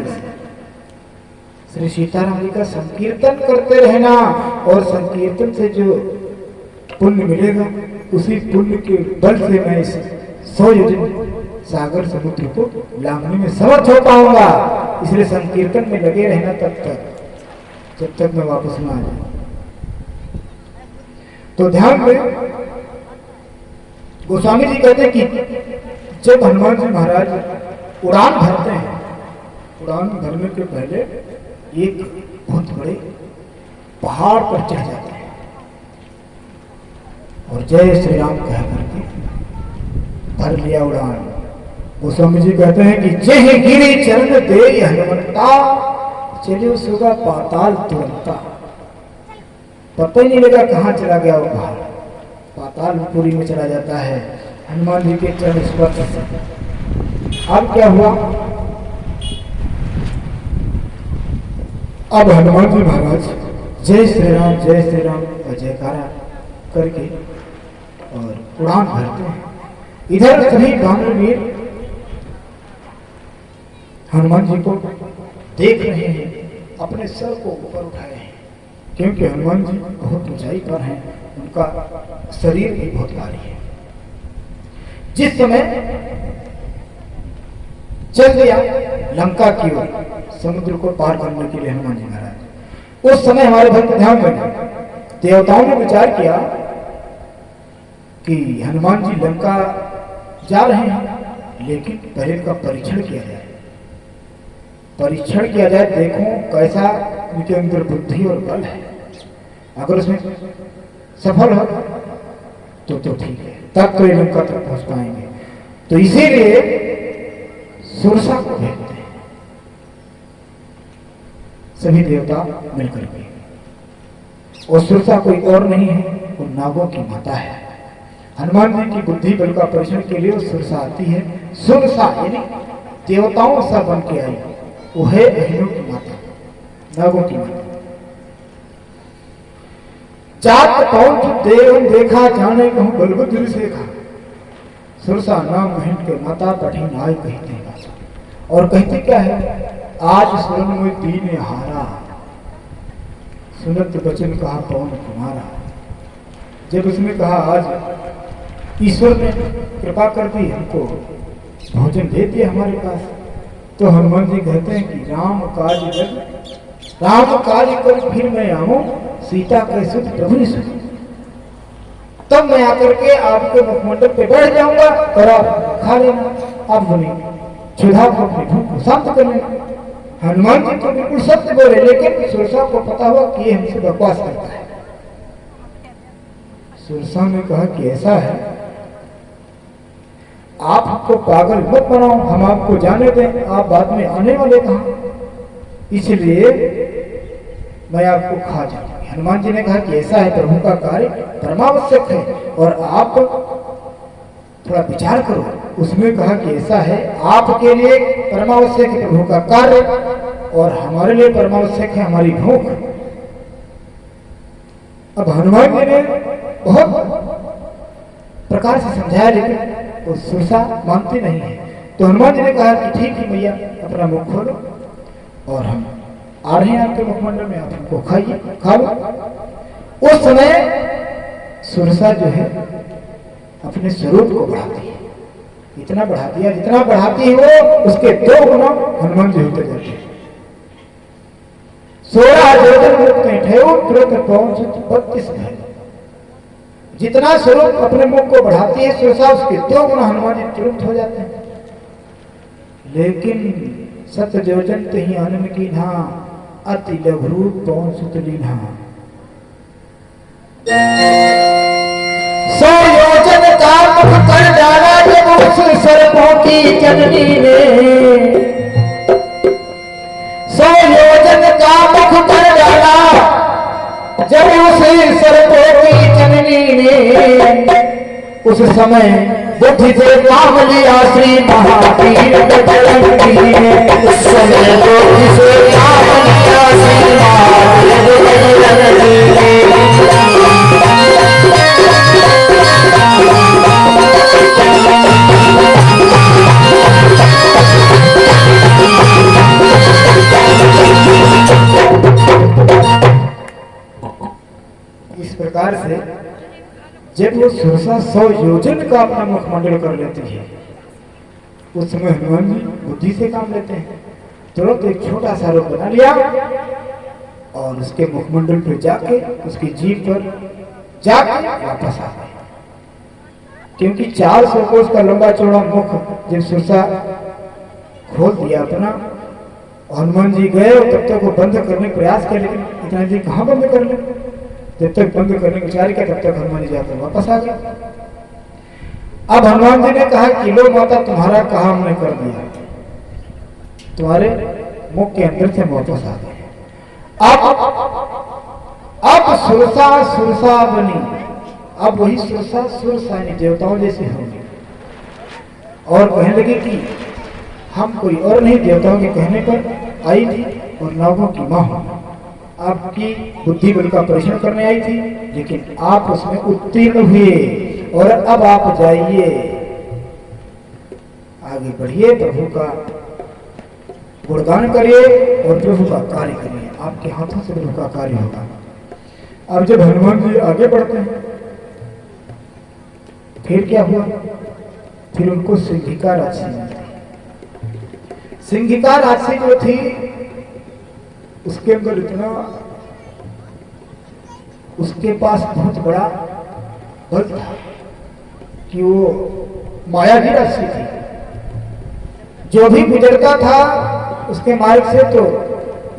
श्री सीताराम जी का संकीर्तन करते रहना, और संकीर्तन से जो पुण्य मिलेगा उसी पुण्य के बल से मैं इस 100 योजन सागर समुद्र को लांघने में समर्थ हो पाऊंगा। इसलिए संकीर्तन में लगे रहना तब तक, जब तक मैं वापस ना आ जाऊं। तो ध्यान दें, गोस्वामी जी कहते हैं कि जब हनुमान जी महाराज उड़ान भरते हैं, उड़ान भरने के पहले एक बहुत बड़े पहाड़ पर चढ़ जाते हैं और जय श्री राम कह करके भर लिया उड़ान। गोस्वामी जी कहते हैं कि जय गिरी चरण दे हनुमंता, चले सुगा पाताल तुरंता। पता ही नहीं लगा कहां चला गया वो पहाड़, पातालपुरी में चला जाता है हनुमान जी के चरण स्पर्श से। अब क्या हुआ? अब हनुमान जी महाराज जय श्री राम का जयकारा करके और उड़ान भरते हैं। इधर सभी वानर वीर हनुमान जी को देख रहे हैं, अपने सर को ऊपर उठाए हैं, क्योंकि हनुमान जी बहुत ऊंचाई पर हैं, उनका शरीर भी बहुत भारी है। जिस समय चल दिया लंका की ओर समुद्र को पार करने के लिए हनुमान जी महाराज, उस समय हमारे भक्त ध्यान में देवताओं ने विचार किया कि हनुमान जी लंका जा रहे हैं, लेकिन पहले का परीक्षण किया जाए, परीक्षण किया जाए, देखो कैसा उनके अंदर बुद्धि और बल है। अगर उसमें सफल हो तो ठीक है, तब तो ये लंका तक पहुंच पाएंगे। तो इसीलिए सुरसा को भेजते हैं सभी देवता मिलकर के। और सुरसा कोई और नहीं है, वो नागों की माता है। हनुमान जी की बुद्धि बल का परीक्षण के लिए सुरसा आती है। सुरसा यानी देवताओं सा बन के आई, वो है अहिरों की माता, नागों की माता। जात पहुंच देव देखा जाने कहूं बलभद्र सेखा, सुरसा नाम महीन के माता कठिन आय कहते हैं। और कहते क्या है, आज सुरन में दीन हारा, सुनत बचन कहा पवन कुमारा। जब उसने कहा आज ईश्वर ने कृपा कर दी, हमको भोजन दे दिया हमारे पास, तो हनुमान जी कहते हैं कि राम काज कर फिर मैं आऊं, सीता के सुध प्रभु ने सुन, तब मैं आकर के आपके मुखमंडल पे बैठ जाऊंगा और आप खा लेना, आप बने क्षुधा को अपनी भूख को शांत कर लेना। हनुमान जी तो बिल्कुल सत्य बोले, लेकिन सुरसा को पता हुआ कि ये हमसे बकवास करता है। सुरसा ने कहा कि ऐसा है, आप हमको पागल मत बनाओ, हम आपको जाने दें, आप बाद में आने वाले कहां, इसलिए मैं आपको खा जाऊंगी। हनुमान जी ने कहा कि ऐसा है, प्रभु का कार्य परमावश्यक है और आप थोड़ा विचार करो। उसमें कहा कि ऐसा है, आपके लिए परमावश्यक है प्रभु का कार्य और हमारे लिए परमावश्यक है हमारी भूख। अब हनुमान जी ने बहुत प्रकार से समझाया, लेकिन वो सुरसा मानती नहीं है। तो हनुमान जी ने कहा कि ठीक है भैया, अपना मुख खोलो और हम आ रहे हैं आपके मुखमंडल में, आप हमको खाइए, खा लो। उस समय सुरसा जो है अपने स्वरूप को बढ़ाती है, इतना बढ़ा दिया, जितना बढ़ाती है वो उसके 2 गुना हनुमान जी होते जाते हैं। 16 जोजन मुख तुरंत पहुंच 32 भय। जितना स्वरूप अपने मुख को बढ़ाती है सुरसा, उसके 2 गुना हनुमान जी तुरंत हो जाते हैं। लेकिन 7 जोजन तही आनंद की ना, अति लघु पवन सुत लीना। 100 योजन का मुख कर डाला जब उस सर्पों की जननी ने, 100 योजन का मुख कर डाला जब उस सर्पों की जननी ने। उस समय बुद्धि से काम लिया श्री महावीर बजरंगी ने, उस समय बुद्धि से काम लिया श्री महावीर बजरंगी ने। इस प्रकार से जब वो सुरसा 100 योजन का अपना मुखमंडल कर लेती है, उस समय हनुमान जी बुद्धि से काम लेते हैं। तुरंत एक छोटा सा रूप बना लिया और उसके मुखमंडल पर जाके उसकी जीभ पर जाके वापस आ गए, क्योंकि 400 कोस का लंबा चौड़ा मुख जब सुरसा खोल दिया अपना, हनुमान जी गए और तब तक वो बंद करने का प्रयास किया, लेकिन इतना जी कहाँ बंद कर ले। जब तक बंद करने का विचार किया तब तक हनुमान जी जाकर वापस आ गए। अब हनुमान जी ने कहा कि लो माता, तुम्हारा कहा हमने कर दिया, तुम्हारे मुख के अंदर से वापस आ गए। अब सुरसा बनी, अब वही सुरसा सुरसानी देवताओं जैसे होंगे। और कहने लगे कि हम कोई और नहीं, देवताओं के कहने पर आई थी और नागों की मां हूं, आपकी बुद्धि बल का परीक्षण करने आई थी, लेकिन आप उसमें उत्तीर्ण हुए और अब आप जाइए, आगे बढ़िए, प्रभु का गुणगान करिए और प्रभु का कार्य करिए। आपके हाथों से प्रभु का कार्य होगा। अब जब हनुमान जी आगे बढ़ते हैं, फिर क्या हुआ? फिर उनको सिंहिका राशि मिलती। सिंहिका राशि जो थी उसके अंदर इतना, उसके पास बहुत बड़ा बल था कि वो माया की राशि थी। जो भी गुजरता था उसके मार्ग से तो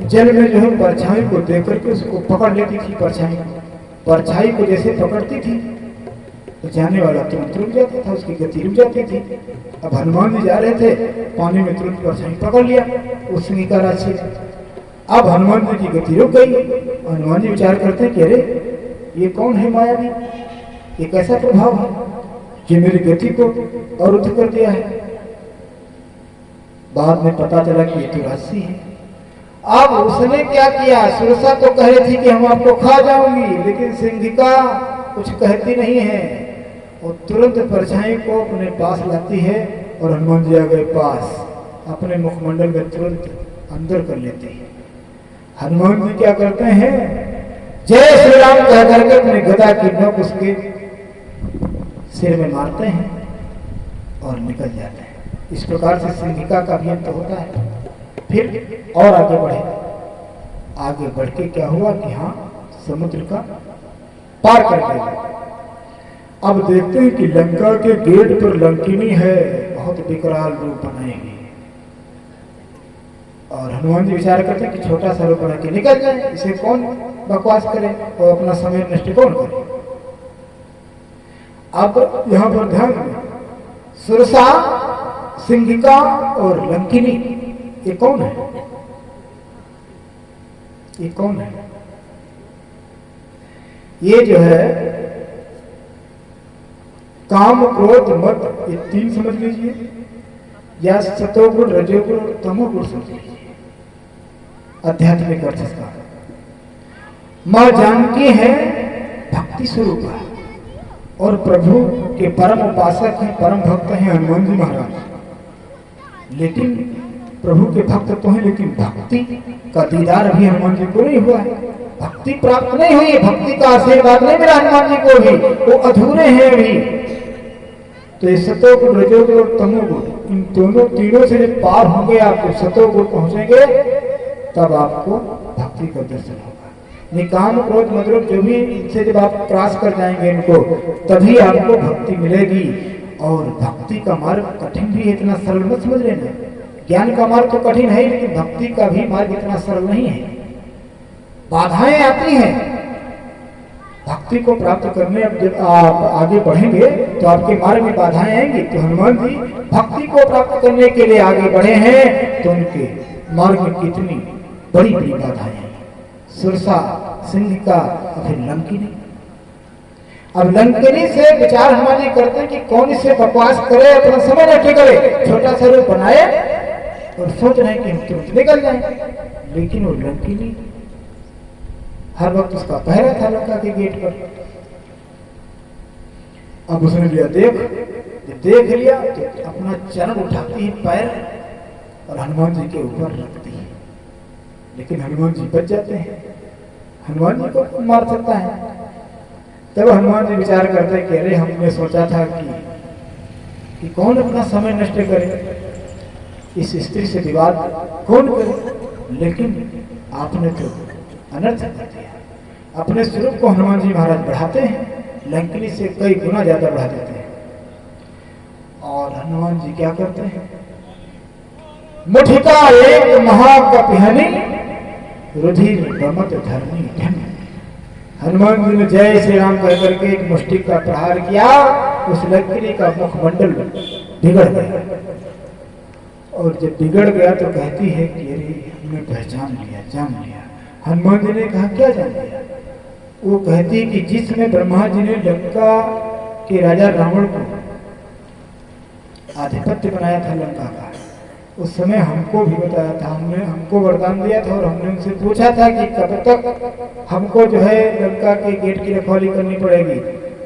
जल में जो है परछाई को देख करके उसको पकड़ लेती थी। परछाई को जैसे पकड़ती थी तो जाने वाला तुरंत रुक जाता था, उसकी गति रुक जाती थी। अब हनुमान जी जा रहे थे, पानी में तुरंत परछाई पकड़ लिया उस सिंहिका राशि। अब हनुमान जी की गति रुक गई। हनुमान जी विचार करते हैं कि अरे ये कौन है मायावी, ये कैसा प्रभाव है कि मेरी गति को अवरुद्ध कर दिया है। बाद में पता चला कि ये तो राशि है। अब उसने क्या किया? सुरसा तो कह रही थी कि हम आपको खा जाऊंगी, लेकिन सिंहिका कुछ कहती नहीं है। और तुरंत परछाई को अपने पास लाती है और हनुमान जी आ गए पास, अपने मुखमंडल में तुरंत अंदर कर लेते हैं। हनुमान जी क्या करते हैं? जय श्री राम कह करके अपने गदा की नोक उसके सिर में मारते हैं और निकल जाते हैं। इस प्रकार से सिंहिका का भी अंत होता है। फिर और आगे बढ़े, आगे बढ़ के क्या हुआ कि हाँ, समुद्र का पार कर गए। अब देखते हैं कि लंका के गेट पर लंकिनी है, बहुत विकराल रूप बनाएगी। और हनुमान जी विचार करते हैं कि छोटा सा रूप बना के निकल जाए, इसे कौन बकवास करे और अपना समय नष्ट कौन करे। अब यहां पर ध्यान दें, सुरसा, सिंहिका और लंकिनी, ये कौन है? ये कौन है? ये जो है काम, क्रोध, मद, ये तीन समझ लीजिए, या सतोगुण, रजोगुण और तमोगुण समझ लीजिए। आध्यात्मिक अर्थ इसका मां जानकी है भक्ति स्वरूप है और प्रभु के परम उपासक हैं, परम भक्त हैं हनुमान जी महाराज। लेकिन प्रभु के भक्त तो हैं, लेकिन भक्ति का दीदार अभी हनुमान जी को नहीं हुआ है, भक्ति प्राप्त नहीं हुई, भक्ति का आशीर्वाद नहीं मिला हनुमान जी को भी, वो अधूरे हैं अभी। तो ये सतोगुण, रजोगुण और तमोगुण, इन दोनों तीनों से जब पार होंगे आप, तो सतोगुण पहुंचेंगे, तब आपको भक्ति का दर्शन होगा। निकाम, क्रोध, मद, लोभ जो भी इनसे जब आप क्रॉस कर जाएंगे इनको, तभी आपको भक्ति मिलेगी। और भक्ति का मार्ग कठिन भी है, इतना सरल मत समझ लेना। ज्ञान का मार्ग तो कठिन है, लेकिन भक्ति का भी मार्ग इतना सरल नहीं है। बाधाएं आती हैं भक्ति को प्राप्त करने। अब जब आप आगे बढ़ेंगे तो आपके मार्ग में बाधाएं आएंगी। तो हनुमान जी भक्ति को प्राप्त करने के लिए आगे बढ़े हैं, तो उनके मार्ग में कितनी बड़ी बड़ी बाधाएं हैं। सुरसा, सिंहिका और फिर लंकिनी। अब लंकिनी से विचार हनुमान जी करते हैं कि कौन इससे बकवास करे, अपना समय नष्ट करे, छोटा सा रूप बनाए और सोच रहे हैं कि हम तुरंत निकल जाए। लेकिन वो लंकिनी हर वक्त उसका पहरा था लंका के गेट पर। अब उसने लिया देख लिया तो अपना चरण उठाती है पैर और हनुमान जी के ऊपर रखती है, लेकिन हनुमान जी बच जाते हैं। हनुमान जी को मार सकता है। तब हनुमान जी विचार करते हैं कि अरे हमने सोचा था कि कौन अपना समय नष्ट करे, इस स्त्री से विवाद कौन करे, लेकिन आपने तो अनर्थ कर दिया। अपने स्वरूप को हनुमान जी महाराज बढ़ाते हैं, लंकिनी से कई गुना ज्यादा बढ़ा देते हैं। और हनुमान जी क्या करते हैं? मुठिका एक महाकपिहनी रुधिर बमत धरनी धन। हनुमान जी ने जय श्री राम कह करके एक मुष्टि का प्रहार किया, उस लंकिनी का मुखमंडल बिगड़ गया। और जब बिगड़ गया तो कहती है कि अरे हमने पहचान लिया, जान लिया। हनुमान जी ने कहा क्या जान लिया? वो कहती कि जिसमें ब्रह्मा जी ने लंका के राजा रावण को आधिपत्य बनाया था लंका का, उस समय हमको भी बताया था, हमको वरदान दिया था और हमने उनसे पूछा था कि कब तक हमको जो है लंका के गेट की रखवाली करनी पड़ेगी।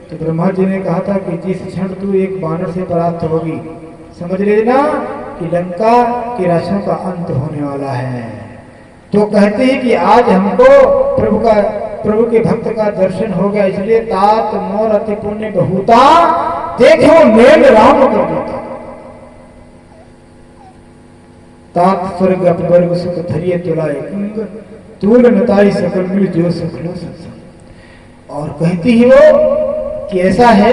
तो ब्रह्मा जी ने कहा था कि जिस क्षण तू एक बानर से परास्त होगी, समझ लेना कि लंका के राक्षसों का अंत होने वाला है। तो कहते हैं कि आज हमको प्रभु के भक्त का दर्शन हो गया, इसलिए तात मोर अति पुण्य बहुता देखो मेल राम कर देता। तात स्वर्ग अपवर्ग सुख धरिए तुलाए कुंग तूल नताई सकल मिल जो सुख लो सत्संग। और कहती ही वो कि ऐसा है,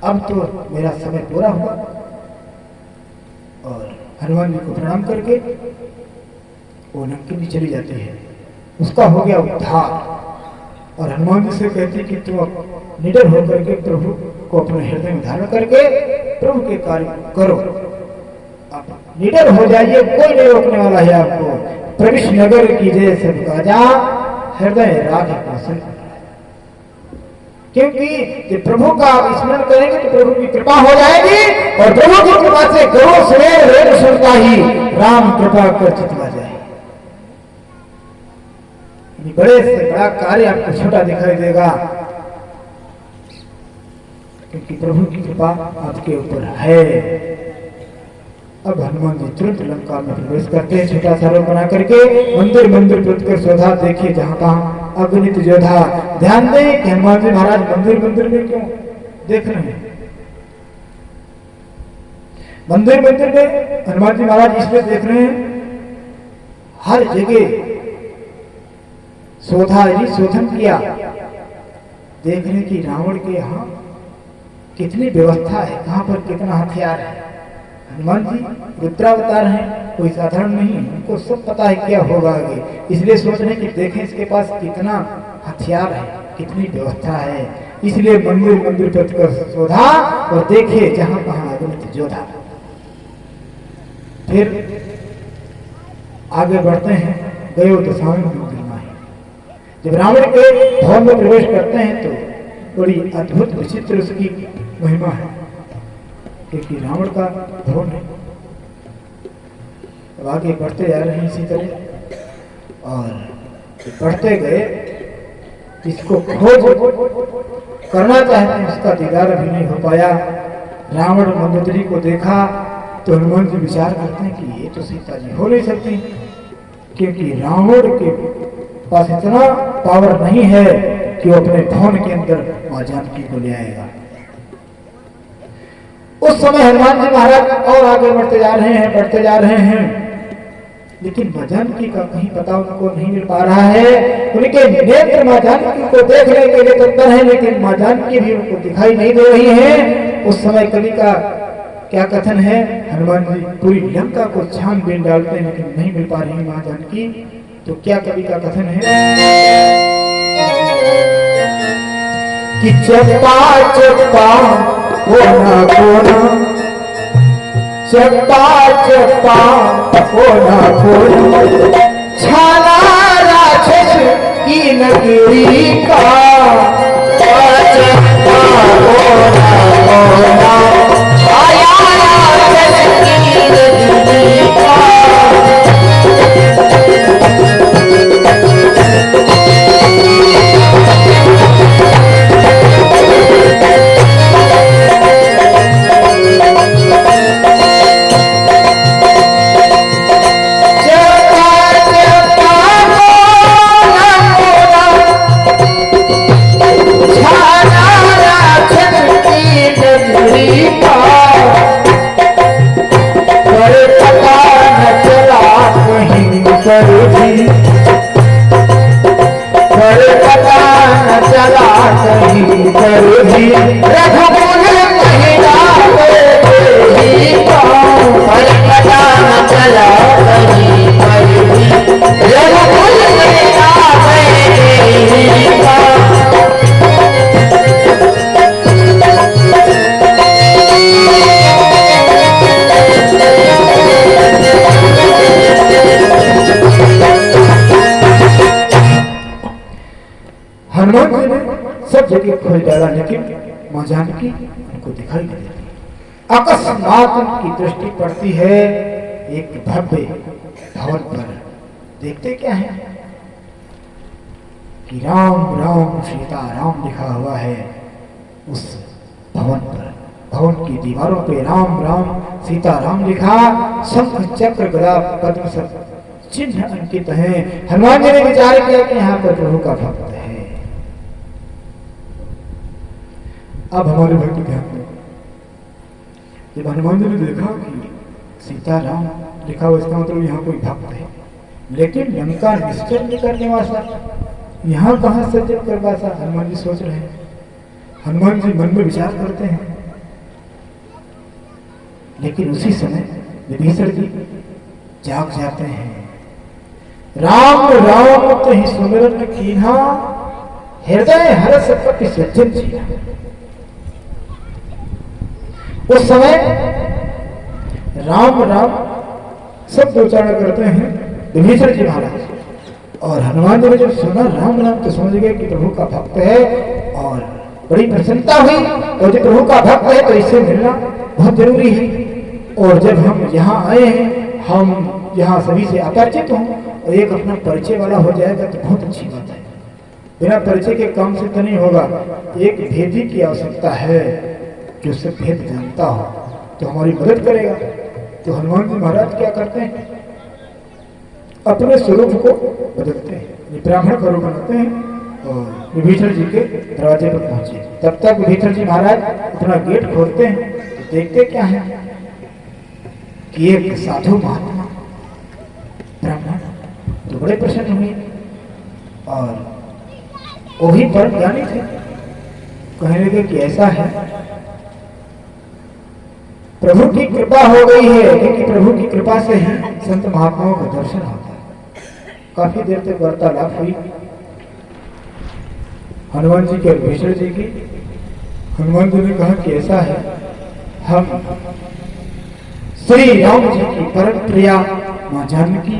अब तो मेरा समय पूरा हुआ। और हनुमान जी को प्रणाम करके वो लंका भी चली जाती है, उसका हो गया उद्धार। और हनुमान जी से कहती कि तुम निडर होकर के प्रभु को अपने हृदय में धारण करके प्रभु के कार्य करो, आप निडर हो जाइए, कोई नहीं रोकने वाला है आपको। प्रविश नगर की जय सब काजा हृदय राग कौशल। क्योंकि जब प्रभु का स्मरण करेंगे तो प्रभु की कृपा हो जाएगी, और प्रभु की कृपा से करो सवेर वेद सुनता ही राम कृपा कर चितवा जाए। बड़े से बड़ा कार्य आपको छोटा दिखाई देगा, क्योंकि प्रभु की कृपा आपके ऊपर है। अब हनुमान जी तुरंत लंका में प्रवेश करते हैं, छोटा सा रूप बना करके। मंदिर मंदिर प्रत्येक शोधा देखिए, जहां तहां अगणित योद्धा। ध्यान दें कि हनुमान जी महाराज मंदिर मंदिर में क्यों देख रहे हैं? मंदिर मंदिर में हनुमान जी महाराज इसलिए देख रहे हैं, हर जगह शोधन किया, देख रहे कि रावण के यहाँ कितनी व्यवस्था है, कहां पर कितना हथियार है। हनुमान जी रुद्रावतार हैं, कोई साधारण नहीं, उनको सब पता है क्या होगा आगे, इसलिए सोच रहे कि देखें इसके पास कितना हथियार है, कितनी व्यवस्था है। इसलिए मंदिर मंदिर प्रतिकर शोधा और देखे जहां कहां अगणित योद्धा। फिर आगे बढ़ते हैं, गयो दशांग मंदिर में। जब रावण के भवन में प्रवेश करते हैं तो बड़ी अद्भुत विचित्र उसकी महिमा है, क्योंकि रावण का भवन है। अब आगे बढ़ते जा रहे हैं इसी तरह, और बढ़ते गए, इसको खोज करना चाहते हैं, उसका दीदार अभी नहीं हो पाया। रावण मंदोदरी को देखा तो हनुमान जी विचार करते हैं कि ये तो सीता जी हो नहीं सकती, क्योंकि रावण के पास इतना पावर नहीं है कि वो अपने भवन के अंदर मां जानकी को ले आएगा। उस समय हनुमान जी महाराज और आगे बढ़ते जा रहे हैं, लेकिन मां जानकी का कहीं पता उनको नहीं मिल पा रहा है। उनके नेत्र मां जानकी को देखने के लिए तत्पर है, लेकिन मां जानकी भी उनको दिखाई नहीं दे रही है। उस समय कवि का क्या कथन है, हनुमान जी पूरी लंका को छानबीन डालते हैं, लेकिन नहीं मिल पा रही मां जानकी। तो क्या कवि का कथन है कि चप्पा चप्पा कोना कोना, चप्पा चप्पा कोना कोना, छाना राक्षस की नगरी का। चप्पा कोना कोना, आया राक्षस की नगरी का। हनुमान जी ने सब जगह खोज डाला, लेकिन मां जानकी उनको दिखाई नहीं देती। अकस्मात उनकी दृष्टि पड़ती है एक भव्य भवन पर। देखते क्या है कि राम राम सीता राम लिखा हुआ है उस भवन पर। भवन की दीवारों पे राम राम सीता राम लिखा, शंख चक्र गदा पद्म सब चिन्ह अंकित हैं। हनुमान जी ने विचार किया कि यहाँ पर प्रभु का भक्त है। अब हमारे भक्ति ध्यान दें, जब हनुमान जी ने देखा कि सीता राम लिखा हुआ, इसका मतलब यहाँ कोई भक्त है, लेकिन लंका निश्चय नहीं करने वाला, यहाँ कहाँ सज्जन कर पासा। हनुमान जी सोच रहे हैं, हनुमान जी मन में विचार करते हैं। लेकिन उसी समय विभीषण जी जाग जाते हैं। राम राम तहि सुमिरन कीन्हा, हृदय हर्ष कपि सज्जन जीना। उस समय राम राम सब उच्चारण करते हैं विभीषण जी महाराज, और हनुमान जी ने जब सुना राम राम तो समझ गए कि प्रभु का भक्त है, और बड़ी प्रसन्नता हुई। और जब प्रभु का भक्त है तो इससे मिलना बहुत जरूरी है। और जब हम यहाँ आए हैं, हम यहाँ सभी से अपरिचित हों और एक अपना परिचय वाला हो जाएगा तो बहुत अच्छी बात है। बिना परिचय के काम से तो नहीं होगा। एक भेदी की आवश्यकता है कि उससे भेद जानता हो तो हमारी मदद करेगा। तो हनुमान जी महाराज क्या करते हैं, अपने स्वरूप को बदलते हैं, ब्राह्मण का रूप बनाते हैं और विभीषण जी के दरवाजे पर पहुंचे। तब तक विभीषण जी महाराज अपना गेट खोलते हैं तो देखते क्या है कि एक साधु महात्मा ब्राह्मण तो बड़े प्रसन्न हुए, और वो भी परम ज्ञानी थे। कहने लगे कि ऐसा है, प्रभु की कृपा हो गई है, क्योंकि प्रभु की कृपा से ही संत महात्माओं का दर्शन होता है। काफी देर तक वार्तालाप हुई हनुमान जी के और विभीषण जी की। हनुमान जी ने कहा कि ऐसा है, हम श्री राम जी की परम प्रिया मां जानकी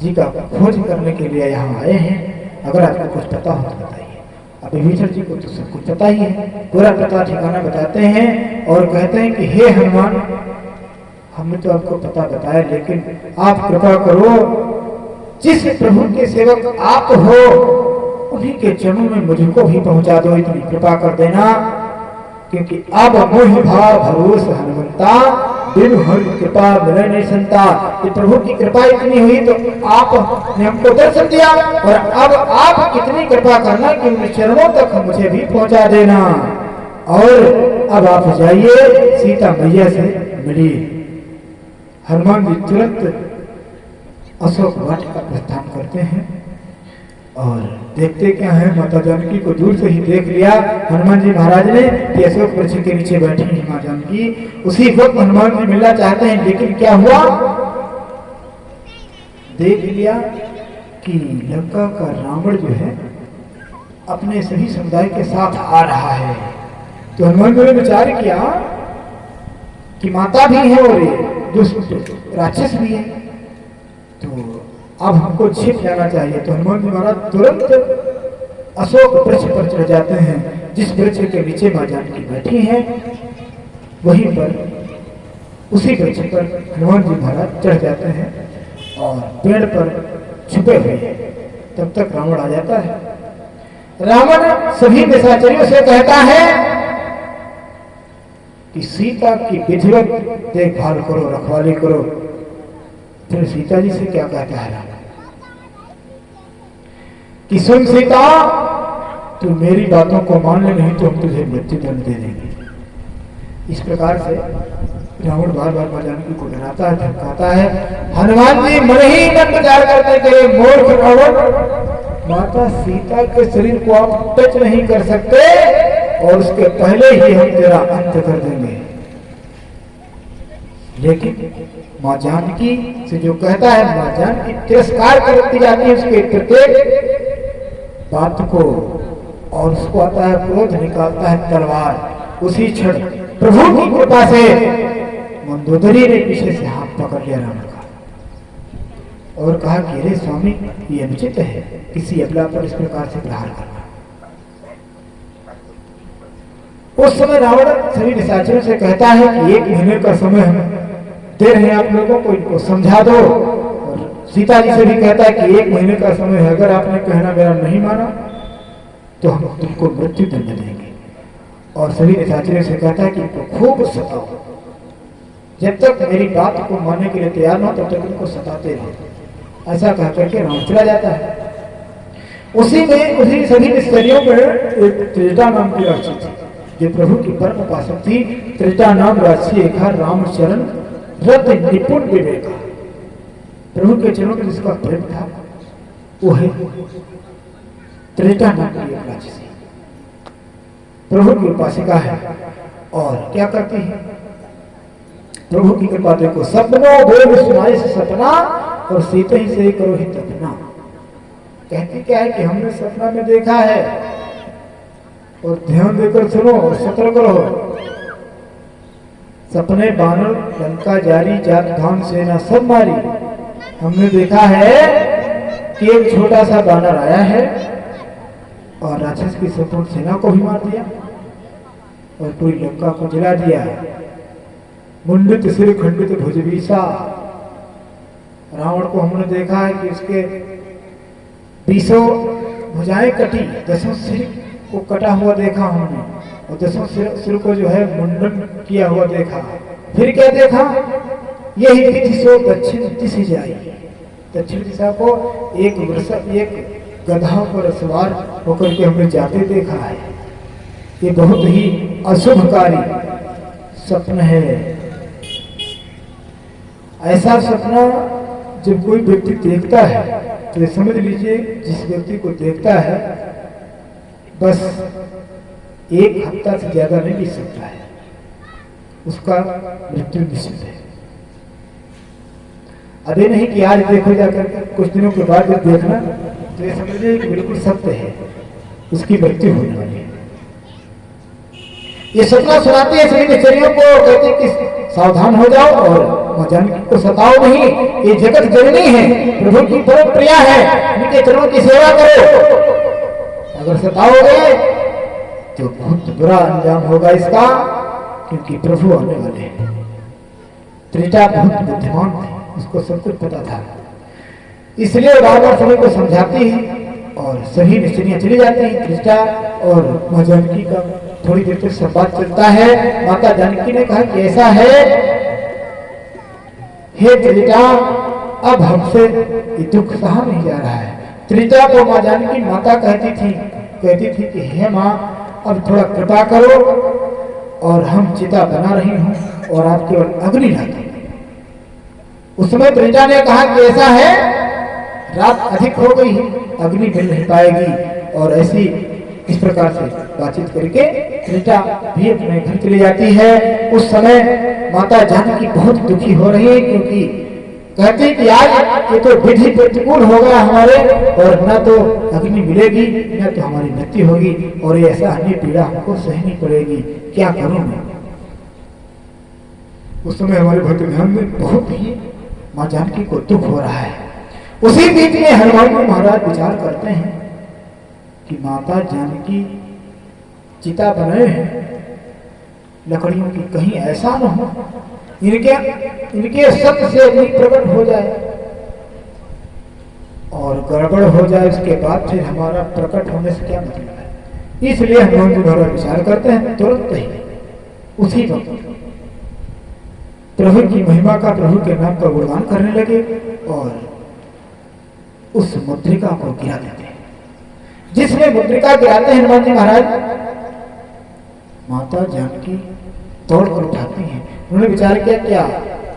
जी का खोज करने के लिए यहाँ आए हैं। अगर आपको कुछ पता हो तो बताइए। अब विभीषण जी को तो सब कुछ पता ही है, पूरा पता ठिकाना बताते हैं और कहते हैं कि हे हनुमान, हमने तो आपको पता बताया, लेकिन आप कृपा करो, जिस प्रभु के सेवक आप हो उन्हीं के चरणों में मुझको भी पहुंचा दो, इतनी कृपा कर देना। क्योंकि अब मोह भाव भरोस हनुमंता, बिनु हरि कृपा मिले नहीं संता। कि प्रभु की कृपा इतनी हुई तो आपने हमको दर्शन दिया, और अब आप इतनी कृपा करना कि उन चरणों तक मुझे भी पहुंचा देना। और अब आप जाइए सीता मैया से मिलिए। हनुमान जी तुरंत अशोक वाटिका का प्रस्थान करते हैं और देखते क्या है, माता जानकी को दूर से ही देख लिया हनुमान जी महाराज ने कि अशोक वृक्ष के नीचे बैठी है मां जानकी। उसी वक्त हनुमान जी मिलना चाहते हैं, लेकिन क्या हुआ, देख लिया कि लंका का रावण जो है अपने सभी समुदाय के साथ आ रहा है। तो हनुमान जी ने विचार किया कि माता भी है और जो राक्षस भी है, तो अब हमको छिप जाना चाहिए। तो हनुमान जी महाराज तुरंत अशोक वृक्ष पर चढ़ जाते हैं, जिस वृक्ष के नीचे मां जानकी बैठी हैं, वहीं पर उसी वृक्ष पर हनुमान जी महाराज चढ़ जाते हैं और पेड़ पर छुपे हुए हैं। तब तक रावण आ जाता है। रावण सभी निशाचरियों से कहता है कि सीता की विधिवत देखभाल करो, रखवाली करो। फिर सीता जी से क्या कहता है रावण कि सुन सीता, तू मेरी बातों को मान ले, नहीं तो हम तुझे मृत्यु दंड दे देंगे। इस प्रकार से रावण बार बार मां जानकी को डराता है, धमकाता है। हनुमान जी मन ही मन विचार करते थे, मूर्ख रावण, माता सीता के शरीर को आप टच नहीं कर सकते और उसके पहले ही हम तेरा अंत कर देंगे। लेकिन मां जानकी से जो कहता है, मां जानकी तिरस्कार करती जाती है उसके प्रत्येक बात को, और उसको आता है क्रोध, निकालता है तलवार। उसी क्षण प्रभु की कृपा से मंदोदरी ने पीछे से हाथ पकड़ लिया रावण का और कहा कि अरे स्वामी, ये अनुचित है किसी अबला पर इस प्रकार से प्रहार करना। उस समय रावण सभी निशाचरों से कहता है कि 1 महीने का समय हम दे रहे हैं आप लोगों को, इनको समझा दो। और सीता जी से भी कहता है कि 1 महीने का समय है, अगर आपने कहना मेरा नहीं माना तो हम तुमको मृत्यु दंड देंगे। और सभी निशाचरों से कहता है कि इनको खूब सताओ, जब तक मेरी बात को मानने के लिए तैयार न हो तब तक इनको सताते रहो। ऐसा कह करके राम चला जाता है। उसी सभी निश्चरियों पर एक त्रिजटा नाम की राशि थी, जो प्रभु की परम उपासक थी। त्रिजटा नाम राशि एक रामचरण रत निपुण विवेका, प्रभु के चरणों में जिसका प्रेम था वो है त्रिजटा नाम की एक राशि, प्रभु की उपासिका है। और क्या करती है? प्रभु की कृपा देखो, सपनों देव सुनाई से सपना और सीते ही से करो ही तपना। कहती क्या है कि हमने सपना में देखा है, और ध्यान देकर सुनो और सतर्क रहो। सपने बानर लंका जारी, जात धाम सेना सब मारी। हमने देखा है कि एक छोटा सा बानर आया है और राक्षस की संपूर्ण सेना को भी मार दिया और पूरी लंका को जला दिया। मुंडित सिर खंडित भुजबीसा, रावण को हमने देखा है कि उसके 20 भुजाएं कटी, 10 सिर को कटा हुआ देखा हमने, और 10 सिर को जो है मुंडन किया हुआ देखा। फिर क्या देखा? यही विधि सो दक्षिण दिशा जाई, दक्षिण दिशा को एक गधा पर सवार होकर के हमने जाते देखा है। ये बहुत ही अशुभकारी स्वप्न है। ऐसा सपना जब कोई व्यक्ति देखता है तो समझ लीजिए जिस व्यक्ति को देखता है बस 1 हफ्ता से ज्यादा नहीं बीत सकता है, उसका मृत्यु निश्चित है। अभी नहीं कि आज देखो जाकर कुछ दिनों के बाद जब देखना तो ये समझिए कि बिल्कुल सत्य है, उसकी मृत्यु होने वाली है। ये सपना सुनाते हैं सभी निश्चरियों को, कहते हैं कि सावधान हो जाओ और मां जानकी को सताओ नहीं, ये जगत जननी है, प्रभु की परम प्रिया है, उनके चरणों की सेवा करो। अगर सताओगे तो बहुत बुरा अंजाम होगा इसका, क्योंकि प्रभु आने वाले हैं। त्रिजटा बहुत बुद्धिमान थे, उसको सब कुछ पता था, इसलिए बार बार सभी को समझाती है और सभी निश्चरियां चली जाती हैं। त्रिजटा और मां जानकी का थोड़ी देर तक संवाद चलता है। माता जानकी ने कहा कि ऐसा है, हे त्रिजटा, अब हमसे ये दुख सहा नहीं जा रहा है। त्रिजटा को मां जानकी माता कहती थी कि हे मां, अब थोड़ा कृपा करो और हम चिता बना रही हूं और आप केवल अग्नि लाते। उस समय त्रिजटा ने कहा कि ऐसा है, रात अधिक हो गई है, अग्नि मिल नहीं पाएगी, और ऐसी इस प्रकार से बातचीत करके त्रिजटा भी अपने घर चली जाती है। उस समय माता जानकी बहुत दुखी हो रही है, क्योंकि कहती कि आज ये तो विधि प्रतिकूल होगा हमारे, और न तो अग्नि मिलेगी न तो हमारी मृत्यु होगी, और ये ऐसा अन्य पीड़ा हमको सहनी पड़ेगी, क्या करूं मैं। उस समय हमारे भक्त ध्यान में बहुत ही मां जानकी को दुख हो रहा है। उसी बीच में हनुमान जी महाराज विचार करते हैं कि माता जानकी चिता बनाए हैं लकड़ियों की, कहीं ऐसा न हो इनके सत्य से अग्नि प्रकट हो जाए और गड़बड़ हो जाए, उसके बाद फिर हमारा प्रकट होने से क्या मतलब है। इसलिए हनुमान जी महाराज विचार करते हैं, तुरंत ही उसी वक्त प्रभु की महिमा का, प्रभु के नाम का गुणगान करने लगे और उस मुद्रिका को गिरा देते हैं। जिसमें मुद्रिका गिराते हैं हनुमान जी महाराज, माता जानकी तोड़कर उठाती हैं। उन्होंने विचार किया क्या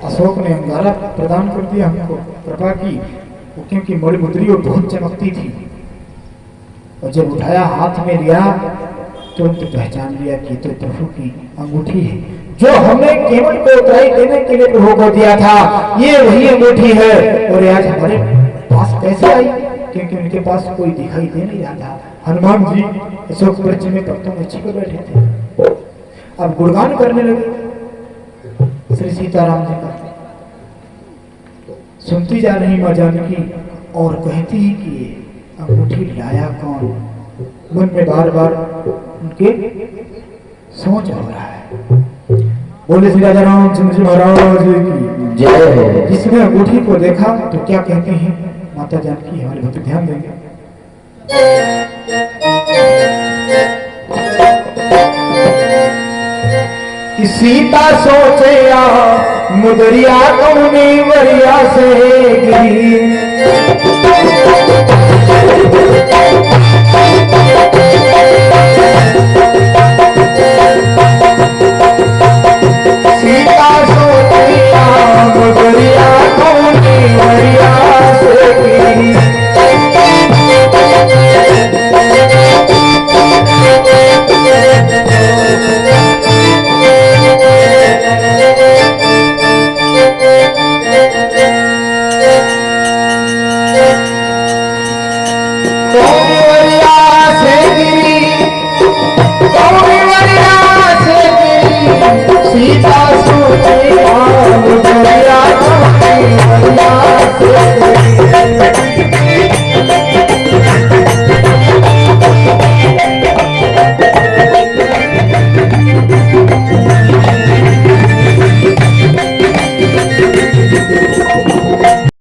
अशोक ने अंगारा प्रदान कर दिया हमको, कृपा की, क्योंकि मोड़ी मुद्री वो बहुत चमकती थी, और जब उठाया हाथ में लिया तुरंत पहचान लिया कि तो प्रभु की अंगूठी है, जो हमने केवल को उतराई देने के लिए प्रभु को दिया था, ये वही अंगूठी है। और आज हमारे पास कैसे आई? क्योंकि उनके पास कोई दिखाई दे नहीं रहा था। हनुमान जी अशोक वृक्ष में पत्तों में छिपे बैठे थे, अब गुणगान करने लगे श्री सीताराम जी का। सुनती जा रही मां जानकी और कहती है कि ये अंगूठी लाया कौन। मन में बार बार उनके सोच हो रहा है। बोले श्री राजा रामचंद्र जी महाराज की जय। जिसने अंगूठी को देखा तो क्या कहते हैं माता जानकी, हमारे भक्त ध्यान देंगे। कि सीता सोचे मुदरिया कौनी वरिया से गिरी